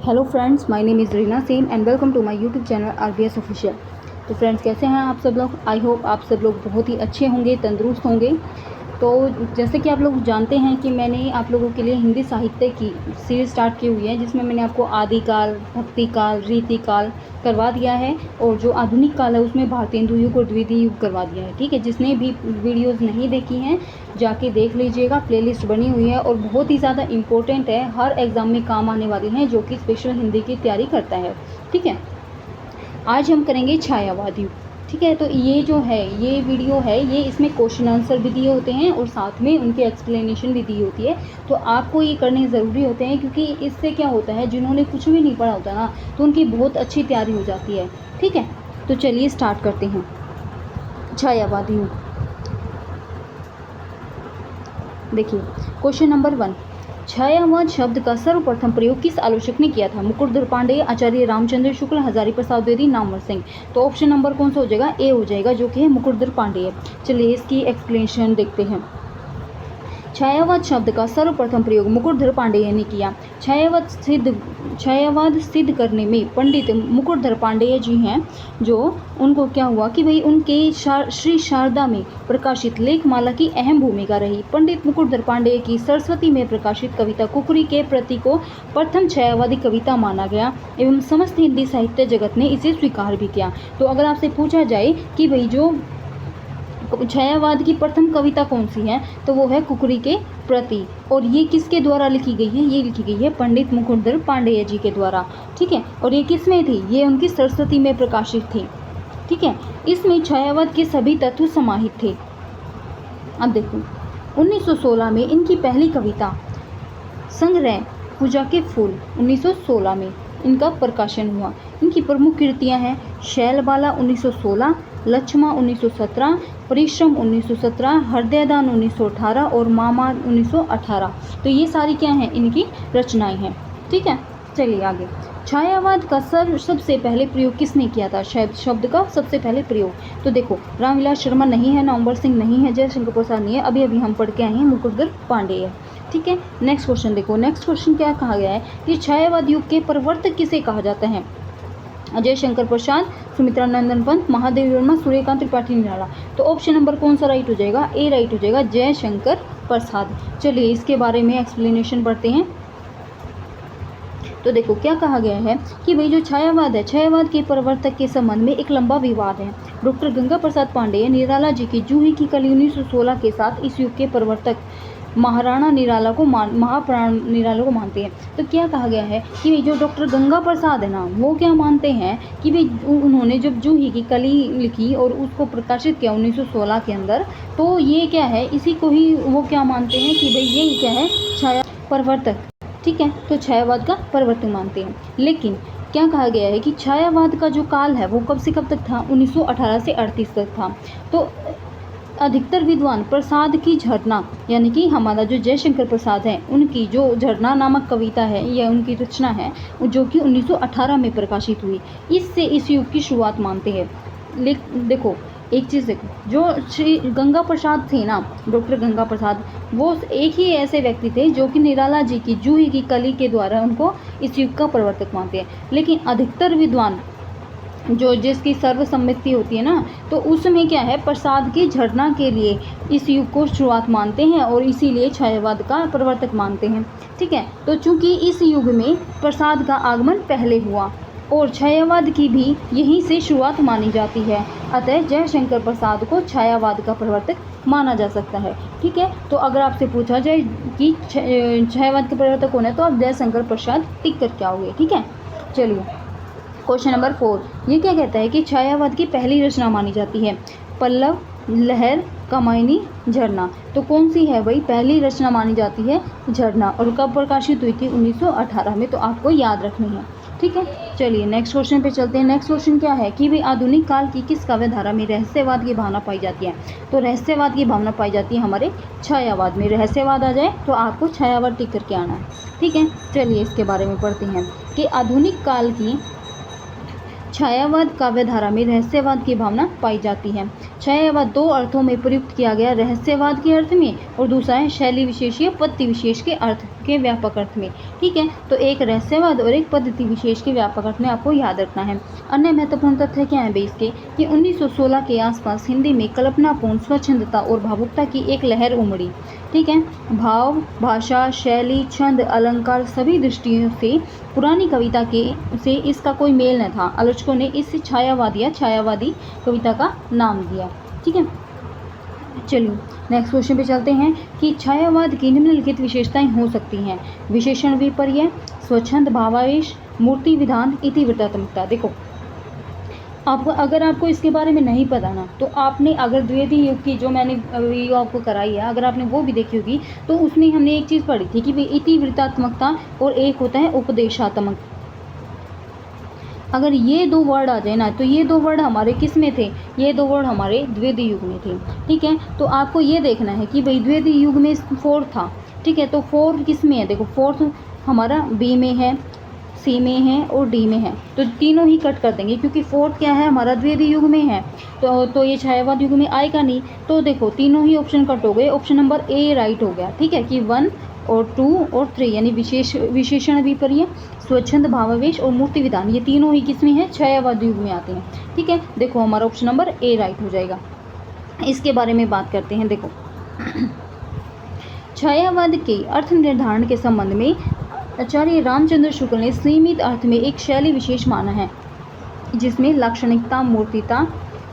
Hello friends, my name is Reena Sen and welcome to my YouTube channel RBS official. तो friends, कैसे हैं आप सब लोग? आई होप आप सब लोग बहुत ही अच्छे होंगे, तंदुरुस्त होंगे। तो जैसे कि आप लोग जानते हैं कि मैंने आप लोगों के लिए हिंदी साहित्य की सीरीज़ स्टार्ट की हुई है, जिसमें मैंने आपको आदिकाल, भक्तिकाल, रीतिकाल करवा दिया है और जो आधुनिक काल है उसमें भारतेंदु युग और द्वितीय युग करवा दिया है। ठीक है, जिसने भी वीडियोज़ नहीं देखी हैं जाके देख लीजिएगा, प्लेलिस्ट बनी हुई है और बहुत ही ज़्यादा इम्पोर्टेंट है, हर एग्ज़ाम में काम आने वाली हैं जो कि स्पेशल हिंदी की तैयारी करता है। ठीक है, आज हम करेंगे छायावाद युग। ठीक है, तो ये जो है ये वीडियो है, ये इसमें क्वेश्चन आंसर भी दिए होते हैं और साथ में उनकी एक्सप्लेनेशन भी दी होती है। तो आपको ये करने ज़रूरी होते हैं, क्योंकि इससे क्या होता है, जिन्होंने कुछ भी नहीं पढ़ा होता ना, तो उनकी बहुत अच्छी तैयारी हो जाती है। ठीक है, तो चलिए स्टार्ट करते हैं। छायावाद युग, देखिए क्वेश्चन नंबर 1, छायावाद शब्द का सर्वप्रथम प्रयोग किस आलोचक ने किया था? मुकुटधर पांडेय, आचार्य रामचंद्र शुक्ल, हजारी प्रसाद द्विवेदी, नामवर सिंह। तो ऑप्शन नंबर कौन सा हो जाएगा? ए हो जाएगा, जो कि है मुकुटधर पांडेय। चलिए इसकी एक्सप्लेनेशन देखते हैं। छायावाद शब्द का सर्वप्रथम प्रयोग मुकुटधर पांडेय ने किया। छायावाद सिद्ध करने में पंडित मुकुटधर पांडेय जी हैं, जो उनको क्या हुआ कि भाई उनके श्री शारदा में प्रकाशित लेखमाला की अहम भूमिका रही। पंडित मुकुटधर पांडेय की सरस्वती में प्रकाशित कविता कुकुरी के प्रति को प्रथम छायावादी कविता माना गया एवं समस्त हिंदी साहित्य जगत ने इसे स्वीकार भी किया। तो अगर आपसे पूछा जाए कि भाई जो छायावाद की प्रथम कविता कौन सी है, तो वो है कुकुरी के प्रति। और ये किसके द्वारा लिखी गई है? ये लिखी गई है पंडित मुकुटधर पांडेय जी के द्वारा। ठीक है, और ये किस में थी? ये उनकी सरस्वती में प्रकाशित थी। ठीक है, इसमें छायावाद के सभी तत्व समाहित थे। अब देखो 1916 में इनकी पहली कविता संग्रह पूजा के फूल 1916 में इनका प्रकाशन हुआ। इनकी प्रमुख कृतियां हैं शैलबाला 1916, लक्ष्मा 1917, परिश्रम 1917, हृदयदान 1918 और मामा 1918। तो ये सारी क्या हैं? इनकी रचनाएं हैं। ठीक है, चलिए आगे। छायावाद का सबसे पहले प्रयोग किसने किया था? शब्द का सबसे पहले प्रयोग। तो देखो रामविलास शर्मा नहीं है, नामवर सिंह नहीं है, जयशंकर प्रसाद नहीं है, अभी अभी हम पढ़ के आए हैं मुकुटधर पांडेय। ठीक है, नेक्स्ट क्वेश्चन देखो। नेक्स्ट क्वेश्चन क्या कहा गया है कि छायावाद युग के प्रवर्तक किसे कहा जाता है? अजय शंकर प्रसाद, सुमित्रा नंदन पंत, महादेव वर्मा, सूर्यकांत त्रिपाठी निराला। तो ऑप्शन नंबर कौन सा राइट हो जाएगा? ए राइट हो जाएगा, जय शंकर प्रसाद। चलिए इसके बारे में एक्सप्लेनेशन पढ़ते हैं। तो देखो क्या कहा गया है कि भाई जो छायावाद है, छायावाद के प्रवर्तक के संबंध में एक लंबा विवाद है। डॉक्टर गंगा प्रसाद पांडेय निराला जी की जूही की कली 1916 के साथ इस युग के प्रवर्तक महाराणा निराला को महाप्राण निराला को मानते हैं। तो क्या कहा गया है कि भाई जो डॉक्टर गंगा प्रसाद है ना, वो क्या मानते हैं कि भाई उन्होंने जब जूही की कली लिखी और उसको प्रकाशित किया 1916 के अंदर, तो ये क्या है, इसी को ही वो क्या मानते हैं कि भाई ये क्या है, छाया प्रवर्तक। ठीक है, तो छायावाद का प्रवर्तक मानते हैं। लेकिन क्या कहा गया है कि छायावाद का जो काल है वो कब से कब तक था? 1918 से 38 तक था। तो अधिकतर विद्वान प्रसाद की झरना, यानी कि हमारा जो जयशंकर प्रसाद हैं, उनकी जो झरना नामक कविता है या उनकी रचना है, जो कि 1918 में प्रकाशित हुई, इससे इस युग की शुरुआत मानते हैं। देखो एक चीज़ देखो, जो श्री गंगा प्रसाद थे ना, डॉक्टर गंगा प्रसाद, वो एक ही ऐसे व्यक्ति थे जो कि निराला जी की जूही की कली के द्वारा उनको इस युग का प्रवर्तक मानते हैं। लेकिन अधिकतर विद्वान जो जिसकी सर्वसम्मति होती है ना, तो उसमें क्या है, प्रसाद की झरना के लिए इस युग को शुरुआत मानते हैं और इसीलिए छायावाद का प्रवर्तक मानते हैं। ठीक है, तो चूंकि इस युग में प्रसाद का आगमन पहले हुआ और छायावाद की भी यहीं से शुरुआत मानी जाती है, अतः जयशंकर प्रसाद को छायावाद का प्रवर्तक माना जा सकता है। ठीक है, तो अगर आपसे पूछा जाए कि छायावाद के प्रवर्तक कौन है, तो आप जयशंकर प्रसाद टिक करके आओगे। ठीक है, चलिए क्वेश्चन नंबर 4, ये क्या कहता है कि छायावाद की पहली रचना मानी जाती है? पल्लव, लहर, कामायनी, झरना। तो कौन सी है भाई पहली रचना मानी जाती है? झरना। और कब प्रकाशित हुई थी? 1918 में। तो आपको याद रखनी है। ठीक है, चलिए नेक्स्ट क्वेश्चन पे चलते हैं। नेक्स्ट क्वेश्चन क्या है कि भाई आधुनिक काल की किस काव्य धारा में रहस्यवाद की भावना पाई जाती है? तो रहस्यवाद की भावना पाई जाती है हमारे छायावाद में। रहस्यवाद आ जाए तो आपको छायावाद टिक करके आना है। ठीक है, चलिए इसके बारे में पढ़ते हैं कि आधुनिक काल की छायावाद काव्यधारा में रहस्यवाद की भावना पाई जाती है। छायावाद दो अर्थों में प्रयुक्त किया गया, रहस्यवाद के अर्थ में और दूसरा है शैली विशेष या पत्ति विशेष के अर्थ के व्यापक अर्थ में। ठीक है, तो एक रहस्यवाद और एक पद्धति विशेष के व्यापक अर्थ में आपको याद रखना है। अन्य महत्वपूर्ण तथ्य क्या है इसके कि 1916 के आसपास हिंदी में कल्पनापूर्ण, स्वच्छंदता और भावुकता की एक लहर उमड़ी। ठीक है, भाव, भाषा, शैली, छंद, अलंकार सभी दृष्टियों से पुरानी कविता के से इसका कोई मेल न था। आलोचकों ने इसे छायावादी कविता का नाम दिया। ठीक है, चलिए नेक्स्ट क्वेश्चन पे चलते हैं कि छायावाद की निम्नलिखित विशेषताएं हो सकती हैं। विशेषण विपर्य, स्वच्छंद भावावेश, मूर्ति विधान, इतिवृत्तात्मकता। देखो, अगर आपको इसके बारे में नहीं पता ना, तो आपने अगर द्विवेदी युग की जो मैंने वीडियो आपको कराई है, अगर आपने वो भी देखी होगी, तो उसमें हमने एक चीज़ पढ़ी थी कि भाई इतिवृत्तात्मकता और एक होता है उपदेशात्मक। अगर ये दो वर्ड आ जाए ना, तो ये दो वर्ड हमारे किस में थे, ये दो वर्ड हमारे द्विवेदी युग में थे। ठीक है, तो आपको ये देखना है कि भाई द्विवेदी युग में 4 था। ठीक है, तो 4 किस में है, देखो 4 हमारा बी में है, सी में है और डी में है, तो तीनों ही कट कर देंगे क्योंकि 4 क्या है हमारा द्विवेदी युग में है, तो ये छायावाद युग में आएगा नहीं। तो देखो तीनों ही ऑप्शन कट हो गए, ऑप्शन नंबर ए राइट हो गया। ठीक है, कि 1 और 2 और 3 यानी विशेषण विपर्य, स्वच्छंद भावावेश और मूर्ति विधान, ये तीनों ही किस में है, छायावाद युग में आते हैं। ठीक है, देखो हमारा ऑप्शन नंबर ए राइट हो जाएगा। इसके बारे में बात करते हैं। देखो छायावाद के अर्थ निर्धारण के संबंध में आचार्य रामचंद्र शुक्ल ने सीमित अर्थ में एक शैली विशेष माना है, जिसमें लाक्षणिकता,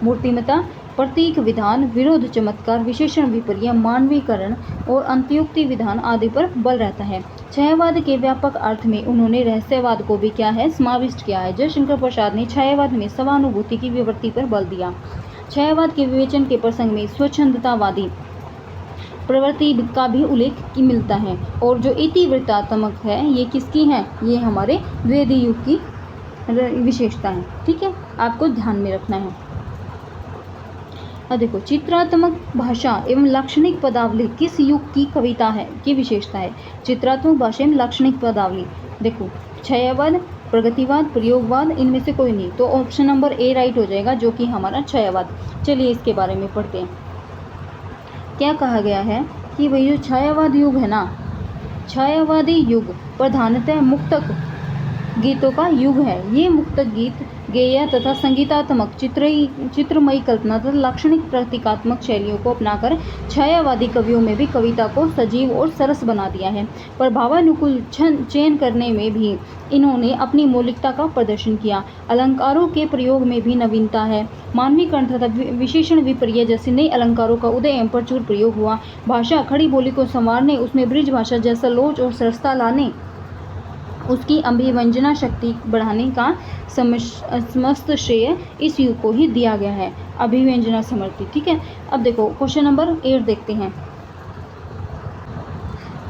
मूर्तिमता, प्रतीक विधान, विरोध चमत्कार, विशेषण विपर्य, मानवीकरण और अंत्योक्ति विधान आदि पर बल रहता है। छायावाद के व्यापक अर्थ में उन्होंने रहस्यवाद को भी क्या है, समाविष्ट किया है। जयशंकर प्रसाद ने छायावाद में सहानुभूति की विवृत्ति पर बल दिया। छायावाद के विवेचन के प्रसंग में स्वच्छंदतावादी प्रवृत्ति का भी उल्लेख मिलता है, और जो इतिवृत्तात्मक है ये किसकी है, ये हमारे द्विवेदी युग की विशेषता है। ठीक है, आपको ध्यान में रखना है। अब देखो चित्रात्मक भाषा एवं लाक्षणिक पदावली किस युग की कविता है, की विशेषता है। चित्रात्मक भाषा एवं लाक्षणिक पदावली, देखो छायावाद, प्रगतिवाद, प्रयोगवाद, इनमें से कोई नहीं, तो ऑप्शन नंबर ए राइट हो जाएगा, जो कि हमारा छायावाद। चलिए इसके बारे में पढ़ते हैं। क्या कहा गया है कि वही जो छायावाद युग है ना, छायावादी युग प्रधानतः मुक्तक गीतों का युग है। ये मुक्तक गीत गेय तथा संगीतात्मक चित्रमयी कल्पना तथा लाक्षणिक प्रतीकात्मक शैलियों को अपनाकर छायावादी कवियों में भी कविता को सजीव और सरस बना दिया है। पर भावानुकूल चयन करने में भी इन्होंने अपनी मौलिकता का प्रदर्शन किया। अलंकारों के प्रयोग में भी नवीनता है। मानवीकरण तथा विशेषण विपर्य जैसे नए अलंकारों का उदय एवं प्रचुर प्रयोग हुआ। भाषा खड़ी बोली को संवारने, उसमें ब्रिज भाषा जैसा लोच और सरसता लाने, उसकी अभिव्यंजना शक्ति बढ़ाने का समस्त श्रेय इस युग को ही दिया गया है। अभिव्यंजना समर्थी। ठीक है, अब देखो क्वेश्चन नंबर 8 देखते हैं।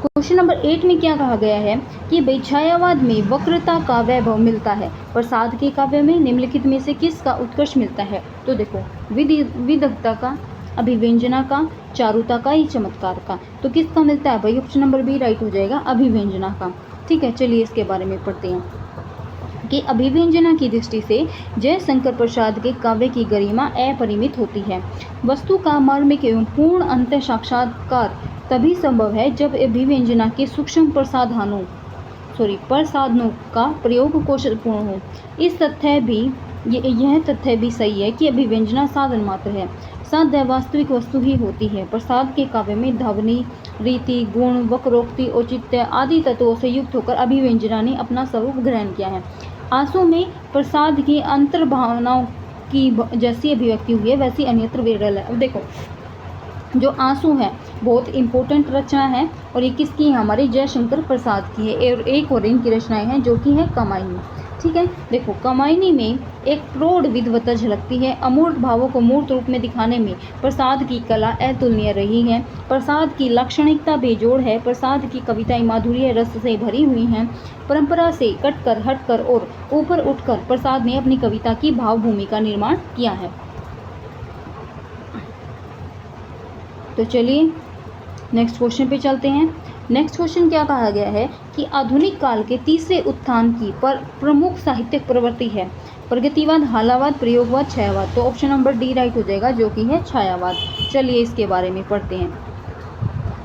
क्वेश्चन नंबर 8 में क्या कहा गया है कि भाई छायावाद में वक्रता का वैभव मिलता है, प्रसाद के काव्य में निम्नलिखित में से किसका उत्कर्ष मिलता है। तो देखो विदग्धता का, अभिव्यंजना का, चारुता का, या चमत्कार का, तो किसका मिलता है भाई, ऑप्शन नंबर बी राइट हो जाएगा, अभिव्यंजना का। ठीक है, चलिए इसके बारे में पढ़ते हैं कि अभिव्यंजना की दृष्टि से जयशंकर प्रसाद के काव्य की गरिमा अपरिमित होती है। वस्तु का मार्मिक एवं पूर्ण अंत साक्षात्कार तभी संभव है जब अभिव्यंजना के सूक्ष्म प्रसाधनों का प्रयोग कौशलपूर्ण हो। यह तथ्य भी सही है कि अभिव्यंजना साधन मात्र है, साध्य वास्तविक वस्तु ही होती है। प्रसाद के काव्य में ध्वनि, रीति, गुण, वक्रोक्ति, औचित्य आदि तत्वों से युक्त होकर अभिव्यंजना ने अपना स्वरूप ग्रहण किया है। आंसू में प्रसाद की अंतर्भावनाओं की जैसी अभिव्यक्ति हुई है, वैसी अन्यत्र विरल है। अब देखो जो आंसू है बहुत इंपॉर्टेंट रचना है, और ये किसकी है, हमारे जयशंकर प्रसाद की है। और एक और इनकी रचनाएं हैं जो कि है कमायनी। ठीक है, देखो कमायनी में एक प्रौढ़ विद्वता झलकती है। अमूर्त भावों को मूर्त रूप में दिखाने में प्रसाद की कला अतुलनीय रही है। प्रसाद की लाक्षणिकता बेजोड़ है। प्रसाद की कविताएं माधुर्य रस से भरी हुई हैं। परंपरा से कटकर, हटकर और ऊपर उठकर प्रसाद ने अपनी कविता की भावभूमि का निर्माण किया है। तो चलिए नेक्स्ट क्वेश्चन पे चलते हैं। नेक्स्ट क्वेश्चन क्या कहा गया है कि आधुनिक काल के तीसरे उत्थान की प्रमुख साहित्यिक प्रवृत्ति है। प्रगतिवाद, हालावाद, प्रयोगवाद, छायावाद, तो ऑप्शन नंबर डी राइट हो जाएगा, जो कि है छायावाद। चलिए इसके बारे में पढ़ते हैं।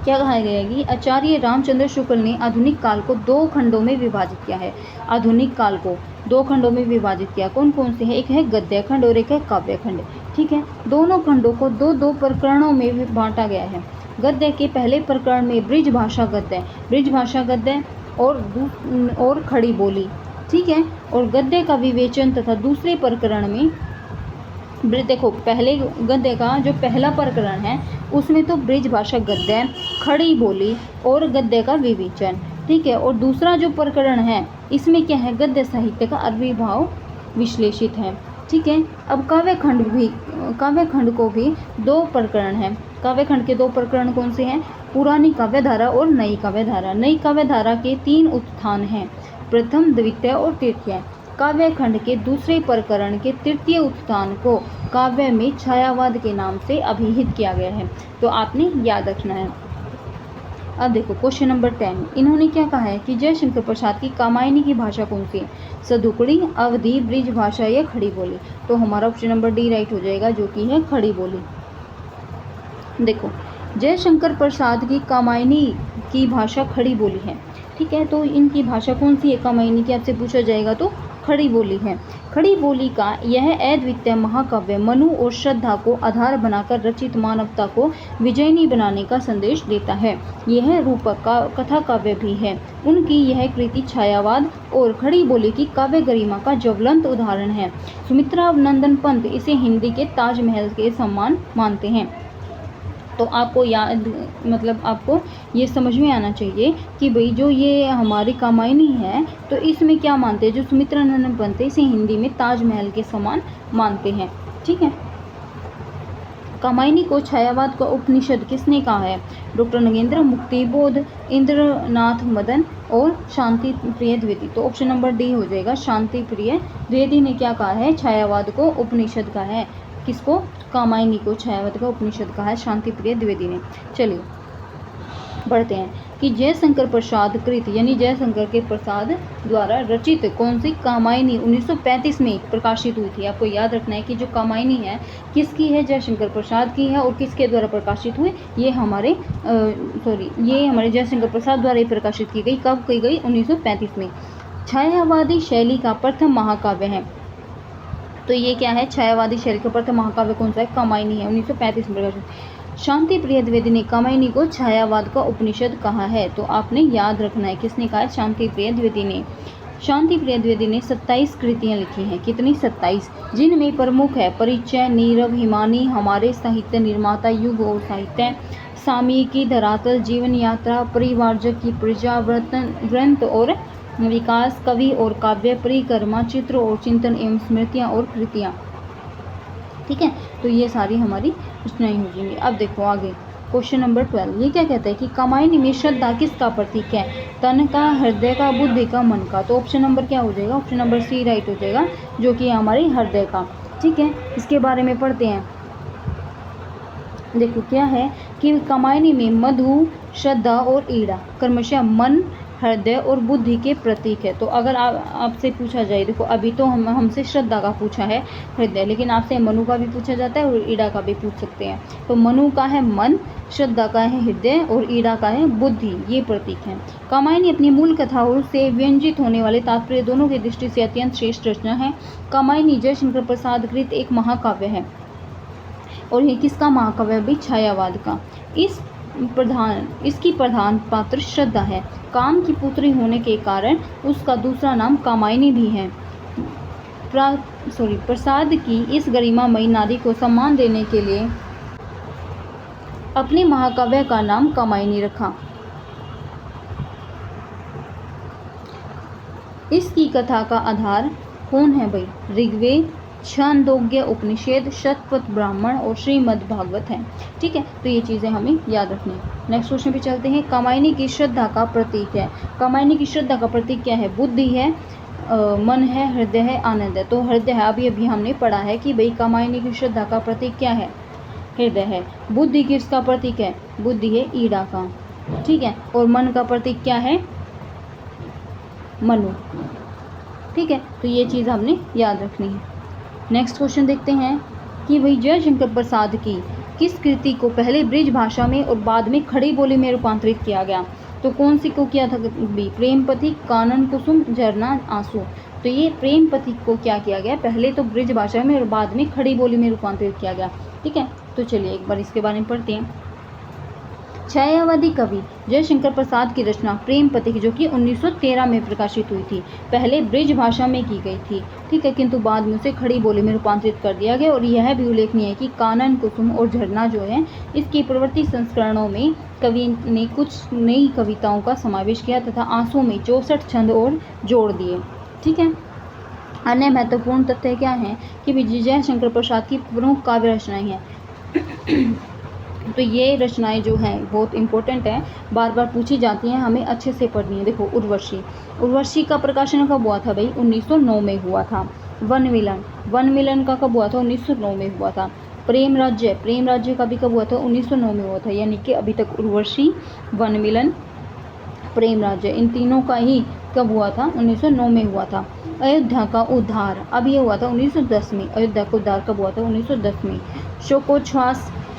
क्या कहा गया है कि आचार्य रामचंद्र शुक्ल ने आधुनिक काल को 2 खंडों में विभाजित किया है। आधुनिक काल को 2 खंडों में विभाजित किया, कौन कौन से हैं? एक है गद्य खंड और एक है काव्य खंड। ठीक है, दोनों खंडों को 2-2 प्रकरणों में बांटा गया है। गद्य के पहले प्रकरण में ब्रिज भाषा गद्य और खड़ी बोली, ठीक है, और गद्य का विवेचन तथा दूसरे प्रकरण में देखो पहले गद्य का जो पहला प्रकरण है उसमें तो ब्रिज भाषा गद्य, खड़ी बोली और गद्य का विवेचन, ठीक है, और दूसरा जो प्रकरण है इसमें क्या है? गद्य साहित्य का आविर्भाव विश्लेषित है। ठीक है, अब काव्य खंड को भी 2 प्रकरण हैं। काव्य खंड के 2 प्रकरण कौन से हैं? पुरानी काव्य धारा और नई काव्य धारा। नई काव्य धारा के 3 उत्थान हैं, प्रथम, द्वितीय और तृतीय। काव्य खंड के दूसरे प्रकरण के तृतीय उत्थान को काव्य में छायावाद के नाम से अभिहित किया गया है, तो आपने याद रखना है। अब देखो क्वेश्चन नंबर 10, इन्होंने क्या कहा है कि जयशंकर प्रसाद की कामायनी की भाषा कौन सी है? सदुकड़ी, अवधी, ब्रिज भाषा या खड़ी बोली? तो हमारा ऑप्शन नंबर डी राइट हो जाएगा, जो कि है खड़ी बोली। देखो जयशंकर प्रसाद की कामायनी की भाषा खड़ी बोली है, ठीक है, तो इनकी भाषा कौन सी है? कामायनी की आपसे पूछा जाएगा तो खड़ी बोली है। खड़ी बोली का यह अद्वितीय महाकाव्य मनु और श्रद्धा को आधार बनाकर रचित मानवता को विजयनी बनाने का संदेश देता है। यह रूपक का कथा काव्य भी है। उनकी यह कृति छायावाद और खड़ी बोली की काव्य गरिमा का ज्वलंत उदाहरण है। सुमित्रा नंदन पंत इसे हिंदी के ताजमहल के समान मानते हैं। तो आपको आपको ये समझ में आना चाहिए कि भाई जो ये हमारी कामायनी है तो इसमें क्या मानते हैं? जो सुमित्रा नंदन पंत इसे हिंदी में ताजमहल के समान मानते हैं। ठीक है, कामायनी को छायावाद का उपनिषद किसने कहा है? डॉक्टर नगेंद्र, मुक्तिबोध, इंद्रनाथ मदन और शांति प्रिय द्विवेदी। तो ऑप्शन नंबर डी हो जाएगा, शांति प्रिय द्विवेदी ने क्या कहा है? छायावाद को उपनिषद कहा है। किसको? कामायनी को छायावाद का उपनिषद कहा है शांति प्रिय द्विवेदी ने। चलिए बढ़ते हैं कि जयशंकर प्रसाद कृत यानी जयशंकर के प्रसाद द्वारा रचित कौन सी कामायनी 1935 में प्रकाशित हुई थी? आपको याद रखना है कि जो कामायनी है किसकी है? जयशंकर प्रसाद की है। और किसके द्वारा प्रकाशित हुई? ये हमारे जयशंकर प्रसाद द्वारा ही प्रकाशित की गई। कब की गई? 1935 में। छायावादी शैली का प्रथम महाकाव्य है, तो ये क्या है? छायावादी शैली का प्रथम महाकाव्य कौन सा है? कामायनी है, 1935 में प्रकाशित। शांति प्रिय द्विवेदी ने कामायनी को छायावाद का उपनिषद कहा है, तो आपने याद रखना है किसने कहा है? शांति प्रिय द्विवेदी ने। शांति प्रिय द्विवेदी ने 27 कृतियाँ लिखी हैं। कितनी? 27, जिनमें प्रमुख है परिचय, नीरव, हिमानी, हमारे साहित्य निर्माता, युग और साहित्य, सामयिकी, धरातल, जीवन यात्रा, परिवारजक की प्रजा, व्रत और विकास, कवि और काव्य, परिक्रमा, चित्र और चिंतन एवं स्मृतियाँ और कृतियाँ। ठीक है, तो ये सारी हमारी रचनाएं हो जाएंगी। अब देखो आगे क्वेश्चन नंबर 12, ये क्या कहता है कि कामायनी में श्रद्धा किसका प्रतीक है? तन का, हृदय का, बुद्धि का, मन का? तो ऑप्शन नंबर क्या हो जाएगा? ऑप्शन नंबर सी राइट हो जाएगा, जो कि हमारे हृदय का। ठीक है, इसके बारे में पढ़ते हैं। देखो क्या है कि कामायनी में मधु, श्रद्धा और ईड़ा क्रमशः मन, हृदय और बुद्धि के प्रतीक है। तो अगर आपसे पूछा जाए, देखो अभी तो हमसे श्रद्धा का पूछा है, हृदय, लेकिन आपसे मनु का भी पूछा जाता है और ईड़ा का भी पूछ सकते हैं। तो मनु का है मन, श्रद्धा का है हृदय और ईड़ा का है बुद्धि, ये प्रतीक है। कामायनी अपनी मूल कथाओं से व्यंजित होने वाले तात्पर्य दोनों की दृष्टि से अत्यंत श्रेष्ठ रचना है। कामायनी जयशंकर प्रसाद कृत एक महाकाव्य है, और ये किसका महाकाव्य? भी छायावाद का। इसकी प्रधान पात्र श्रद्धा है। काम की पुत्री होने के कारण उसका दूसरा नाम कामायनी भी है। प्रसाद की इस गरिमामयी नारी को सम्मान देने के लिए अपने महाकाव्य का नाम कामायनी रखा। इसकी कथा का आधार कौन है भाई? ऋग्वेद, छांदोग्य उपनिषद, शतपथ ब्राह्मण और श्रीमद् भागवत है। ठीक है, तो ये चीज़ें हमें याद रखनी है। नेक्स्ट क्वेश्चन पे चलते हैं। कामायनी की श्रद्धा का प्रतीक है। कामायनी की श्रद्धा का प्रतीक क्या है? बुद्धि है, मन है, हृदय है, आनंद है। तो हृदय है, अभी हमने पढ़ा है कि भाई कामायनी की श्रद्धा का प्रतीक क्या है? हृदय है। बुद्धि किसका प्रतीक है? बुद्धि है ईड़ा का। ठीक है, और मन का प्रतीक क्या है? मनु। ठीक है, तो ये चीज़ हमने याद रखनी है। नेक्स्ट क्वेश्चन देखते हैं कि भाई जयशंकर प्रसाद की किस कृति को पहले ब्रिज भाषा में और बाद में खड़ी बोली में रूपांतरित किया गया? तो कौन सी को किया था बी? प्रेम पथिक, कानन कुसुम, झरना, आंसू। तो ये प्रेम पथिक को क्या किया गया? पहले तो ब्रिज भाषा में और बाद में खड़ी बोली में रूपांतरित किया गया। ठीक है, तो चलिए एक बार इसके बारे में पढ़ते हैं। छायावादी कवि जयशंकर प्रसाद की रचना प्रेम पथिक जो कि 1913 में प्रकाशित हुई थी, पहले ब्रिज भाषा में की गई थी। ठीक है, किंतु बाद में उसे खड़ी बोली में रूपांतरित कर दिया गया। और यह भी उल्लेखनीय है कि कानन कुसुम और झरना जो है, इसकी प्रवर्ती संस्करणों में कवि ने कुछ नई कविताओं का समावेश किया तथा आंसू में 64 छंद और जोड़ दिए। ठीक है, अन्य महत्वपूर्ण तथ्य क्या है कि जयशंकर प्रसाद की प्रमुख काव्य रचनाएं हैं। तो ये रचनाएं जो हैं बहुत इंपॉर्टेंट है, बार बार पूछी जाती हैं, हमें अच्छे से पढ़नी है। देखो, उर्वशी का प्रकाशन कब हुआ था भाई? 1909 में हुआ था। वन मिलन का कब हुआ था? 1909 में हुआ था। प्रेम राज्य का भी कब हुआ था? 1909 में हुआ था। यानी कि अभी तक उर्वशी, वन मिलन, प्रेम राज्य, इन तीनों का ही कब हुआ था? 1909 में हुआ था। अयोध्या का उद्धार, अब ये हुआ था 1910 में। अयोध्या का उद्धार कब हुआ था? 1910 में।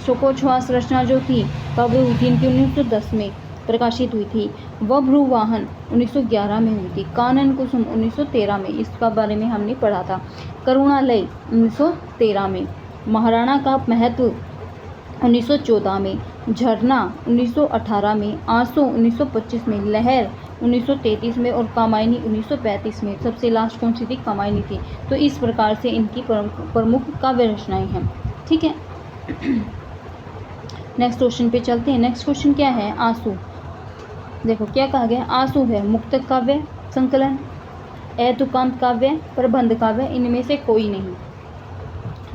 शोकोच्छ्वास रचना जो थी कब हुई थी? इनकी 1910 में प्रकाशित हुई थी। बभ्रुवाहन 1911 में हुई थी। कानन कुसुम 1913 में, इसका बारे में हमने पढ़ा था। करुणालय 1913 में। महाराणा का महत्व 1914 में। झरना 1918 में। आंसू 1925 में। लहर 1933 में। और कामायनी 1935 में। सबसे लास्ट कौन सी थी? कामायनी थी। तो इस प्रकार से इनकी प्रमुख काव्य रचनाएं हैं। ठीक है, नेक्स्ट क्वेश्चन पे चलते हैं। नेक्स्ट क्वेश्चन क्या है? आंसू। देखो क्या कहा गया? आंसू है मुक्तक काव्य संकलन, तुकांत काव्य, प्रबंध काव्य, इनमें से कोई नहीं।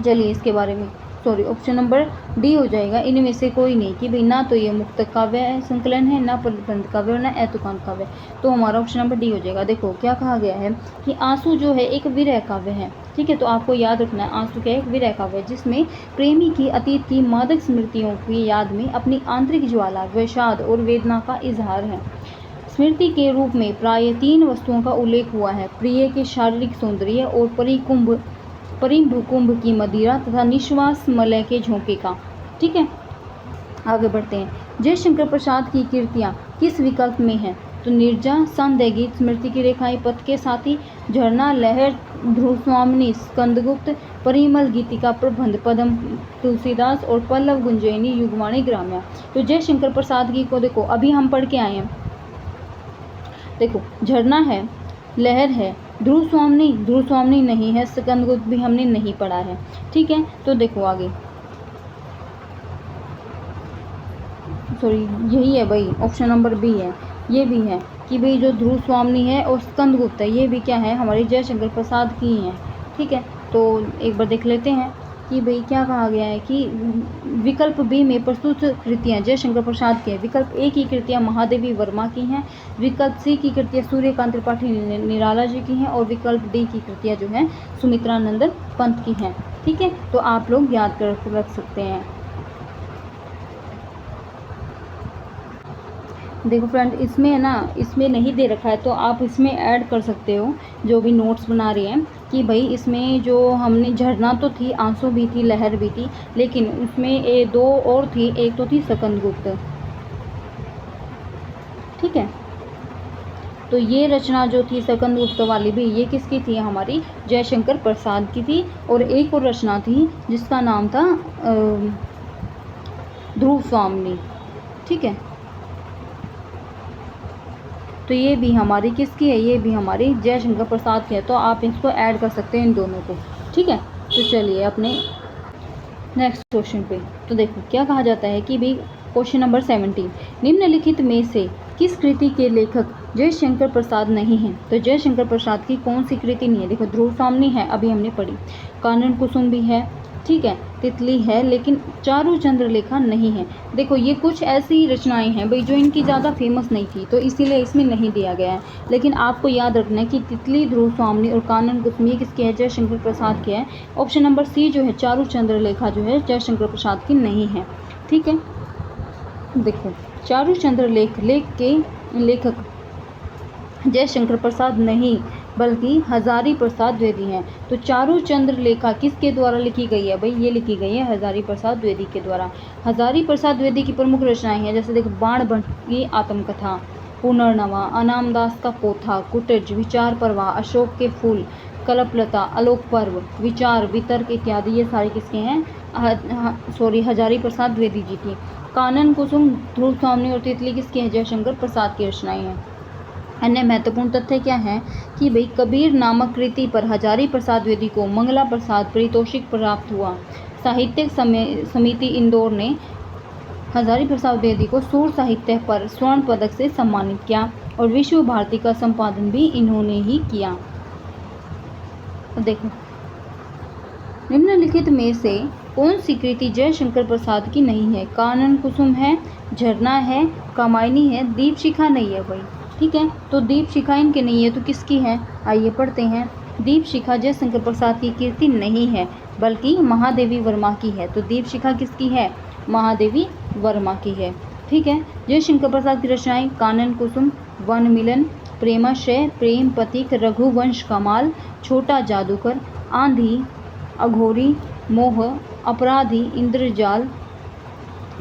चलिए इसके बारे में, ऑप्शन नंबर डी हो जाएगा, इनमें से कोई नहीं। कि भाई ना तो ये मुक्तक काव्य संकलन है, ना प्रबंध काव्य, ना तुकांत काव्य। तो हमारा ऑप्शन नंबर डी हो जाएगा। देखो क्या कहा गया है कि आंसू जो है एक विरह काव्य है। ठीक है, तो आपको याद रखना है आंसू क्या है? एक विरह काव्य है, जिसमें प्रेमी की अतीत की मादक स्मृतियों की याद में अपनी आंतरिक ज्वाला, विषाद और वेदना का इजहार है। स्मृति के रूप में प्राय 3 वस्तुओं का उल्लेख हुआ है: प्रिय के शारीरिक सौंदर्य और परिभुकुंभ की मदिरा तथा निश्वास मलय के झोंके का। ठीक है, आगे बढ़ते हैं। जयशंकर प्रसाद की कृतियाँ किस विकल्प में हैं? तो निर्जा, संदेह गीत, स्मृति की रेखाएं, पथ के साथी, झरना, लहर, ध्रुवस्वामिनी, स्कंदगुप्त, परिमल गीतिका, प्रबंध, पदम तुलसीदास और पल्लव गुंजयनी, युगवाणी, ग्राम्या। तो जयशंकर प्रसाद की को देखो, अभी हम पढ़ के आए हैं। देखो, झरना है, लहर है, ध्रुव स्वामिनी नहीं है, स्कंदगुप्त भी हमने नहीं पढ़ा है। ठीक है, तो देखो आगे, यही है भाई, ऑप्शन नंबर बी है। ये भी है कि भाई जो ध्रुव स्वामिनी है और स्कंदगुप्त है, ये भी क्या है? हमारे जयशंकर प्रसाद की हैं। ठीक है, तो एक बार देख लेते हैं कि भाई क्या कहा गया है कि विकल्प बी में प्रस्तुत कृतियाँ जयशंकर प्रसाद की हैं। विकल्प ए की कृतियाँ महादेवी वर्मा की हैं। विकल्प सी की कृतियाँ सूर्यकांत त्रिपाठी निराला जी की हैं। और विकल्प डी की कृतियाँ जो हैं सुमित्रानंद पंत की हैं। ठीक है, तो आप लोग याद कर रख सकते हैं। देखो फ्रेंड, इसमें है ना, इसमें नहीं दे रखा है तो आप इसमें ऐड कर सकते हो जो भी नोट्स बना रहे हैं कि भाई इसमें जो हमने झरना तो थी, आंसू भी थी, लहर भी थी, लेकिन उसमें 2 और थी। एक तो थी स्कंदगुप्त। ठीक है, तो ये रचना जो थी स्कंदगुप्त वाली भी, ये किसकी थी? हमारी जयशंकर प्रसाद की थी। और एक और रचना थी जिसका नाम था ध्रुव स्वामिनी। ठीक है, तो ये भी हमारी किसकी है? ये भी हमारी जयशंकर प्रसाद की है। तो आप इसको ऐड कर सकते हैं इन दोनों को। ठीक है, तो चलिए अपने नेक्स्ट क्वेश्चन पे। तो देखो क्या कहा जाता है कि भाई क्वेश्चन नंबर 17, निम्नलिखित में से किस कृति के लेखक जयशंकर प्रसाद नहीं हैं? तो जयशंकर प्रसाद की कौन सी कृति नहीं है? देखो, ध्रुव स्वामिनी है, अभी हमने पढ़ी। कानन कुसुम भी है, ठीक है, तितली है, लेकिन चारू चंद्रलेखा नहीं है। देखो ये कुछ ऐसी रचनाएं हैं भाई जो इनकी ज़्यादा फेमस नहीं थी, तो इसीलिए इसमें नहीं दिया गया है। लेकिन आपको याद रखना है कि तितली, ध्रुव स्वामिनी और कानन कुसुम ये किसके है? जयशंकर प्रसाद के है। ऑप्शन नंबर सी जो है चारू चंद्रलेखा जो है जयशंकर प्रसाद की नहीं है। ठीक है, देखो चारू चंद्रलेख के लेखक जयशंकर प्रसाद नहीं बल्कि हजारी प्रसाद द्विवेदी हैं। तो चारू चंद्र लेखा किसके द्वारा लिखी गई है भाई? ये लिखी गई है हजारी प्रसाद द्विवेदी के द्वारा। हजारी प्रसाद द्विवेदी की प्रमुख रचनाएं हैं, जैसे देखो बाण भट्ट की आत्मकथा, पुनर्नवा, अनामदास का पोथा, कुटिज, विचार प्रवाह, अशोक के फूल, कल्पलता, आलोक पर्व, विचार वितर्क इत्यादि, ये सारे किसके हैं? हजारी प्रसाद द्विवेदी जी की। कानन कुसुम, ध्रुव स्वामी और तितली किसके हैं? जयशंकर प्रसाद की रचनाएं हैं। अन्य महत्वपूर्ण तथ्य क्या है कि भाई कबीर नामक कृति पर हजारी प्रसाद द्विवेदी को मंगला प्रसाद पारितोषिक प्राप्त हुआ। साहित्यिक समिति इंदौर ने हजारी प्रसाद द्विवेदी को सूर साहित्य पर स्वर्ण पदक से सम्मानित किया और विश्व भारती का संपादन भी इन्होंने ही किया। तो देखो निम्नलिखित में से कौन सी कृति जयशंकर प्रसाद की नहीं है? कानन कुसुम है, झरना है, कामायनी है, दीप शिखा नहीं है भाई। ठीक है, तो दीप शिखा इनके नहीं है तो किसकी है? आइए पढ़ते हैं। दीप शिखा जयशंकर प्रसाद की कृति नहीं है बल्कि महादेवी वर्मा की है। तो दीप शिखा किसकी है? महादेवी वर्मा की है। ठीक है, जयशंकर प्रसाद की रचनाएं कानन कुसुम, वन मिलन, प्रेमाश्रय, प्रेम पथिक, रघुवंश कमाल, छोटा जादूगर, आंधी, अघोरी, मोह, अपराधी, इंद्रजाल,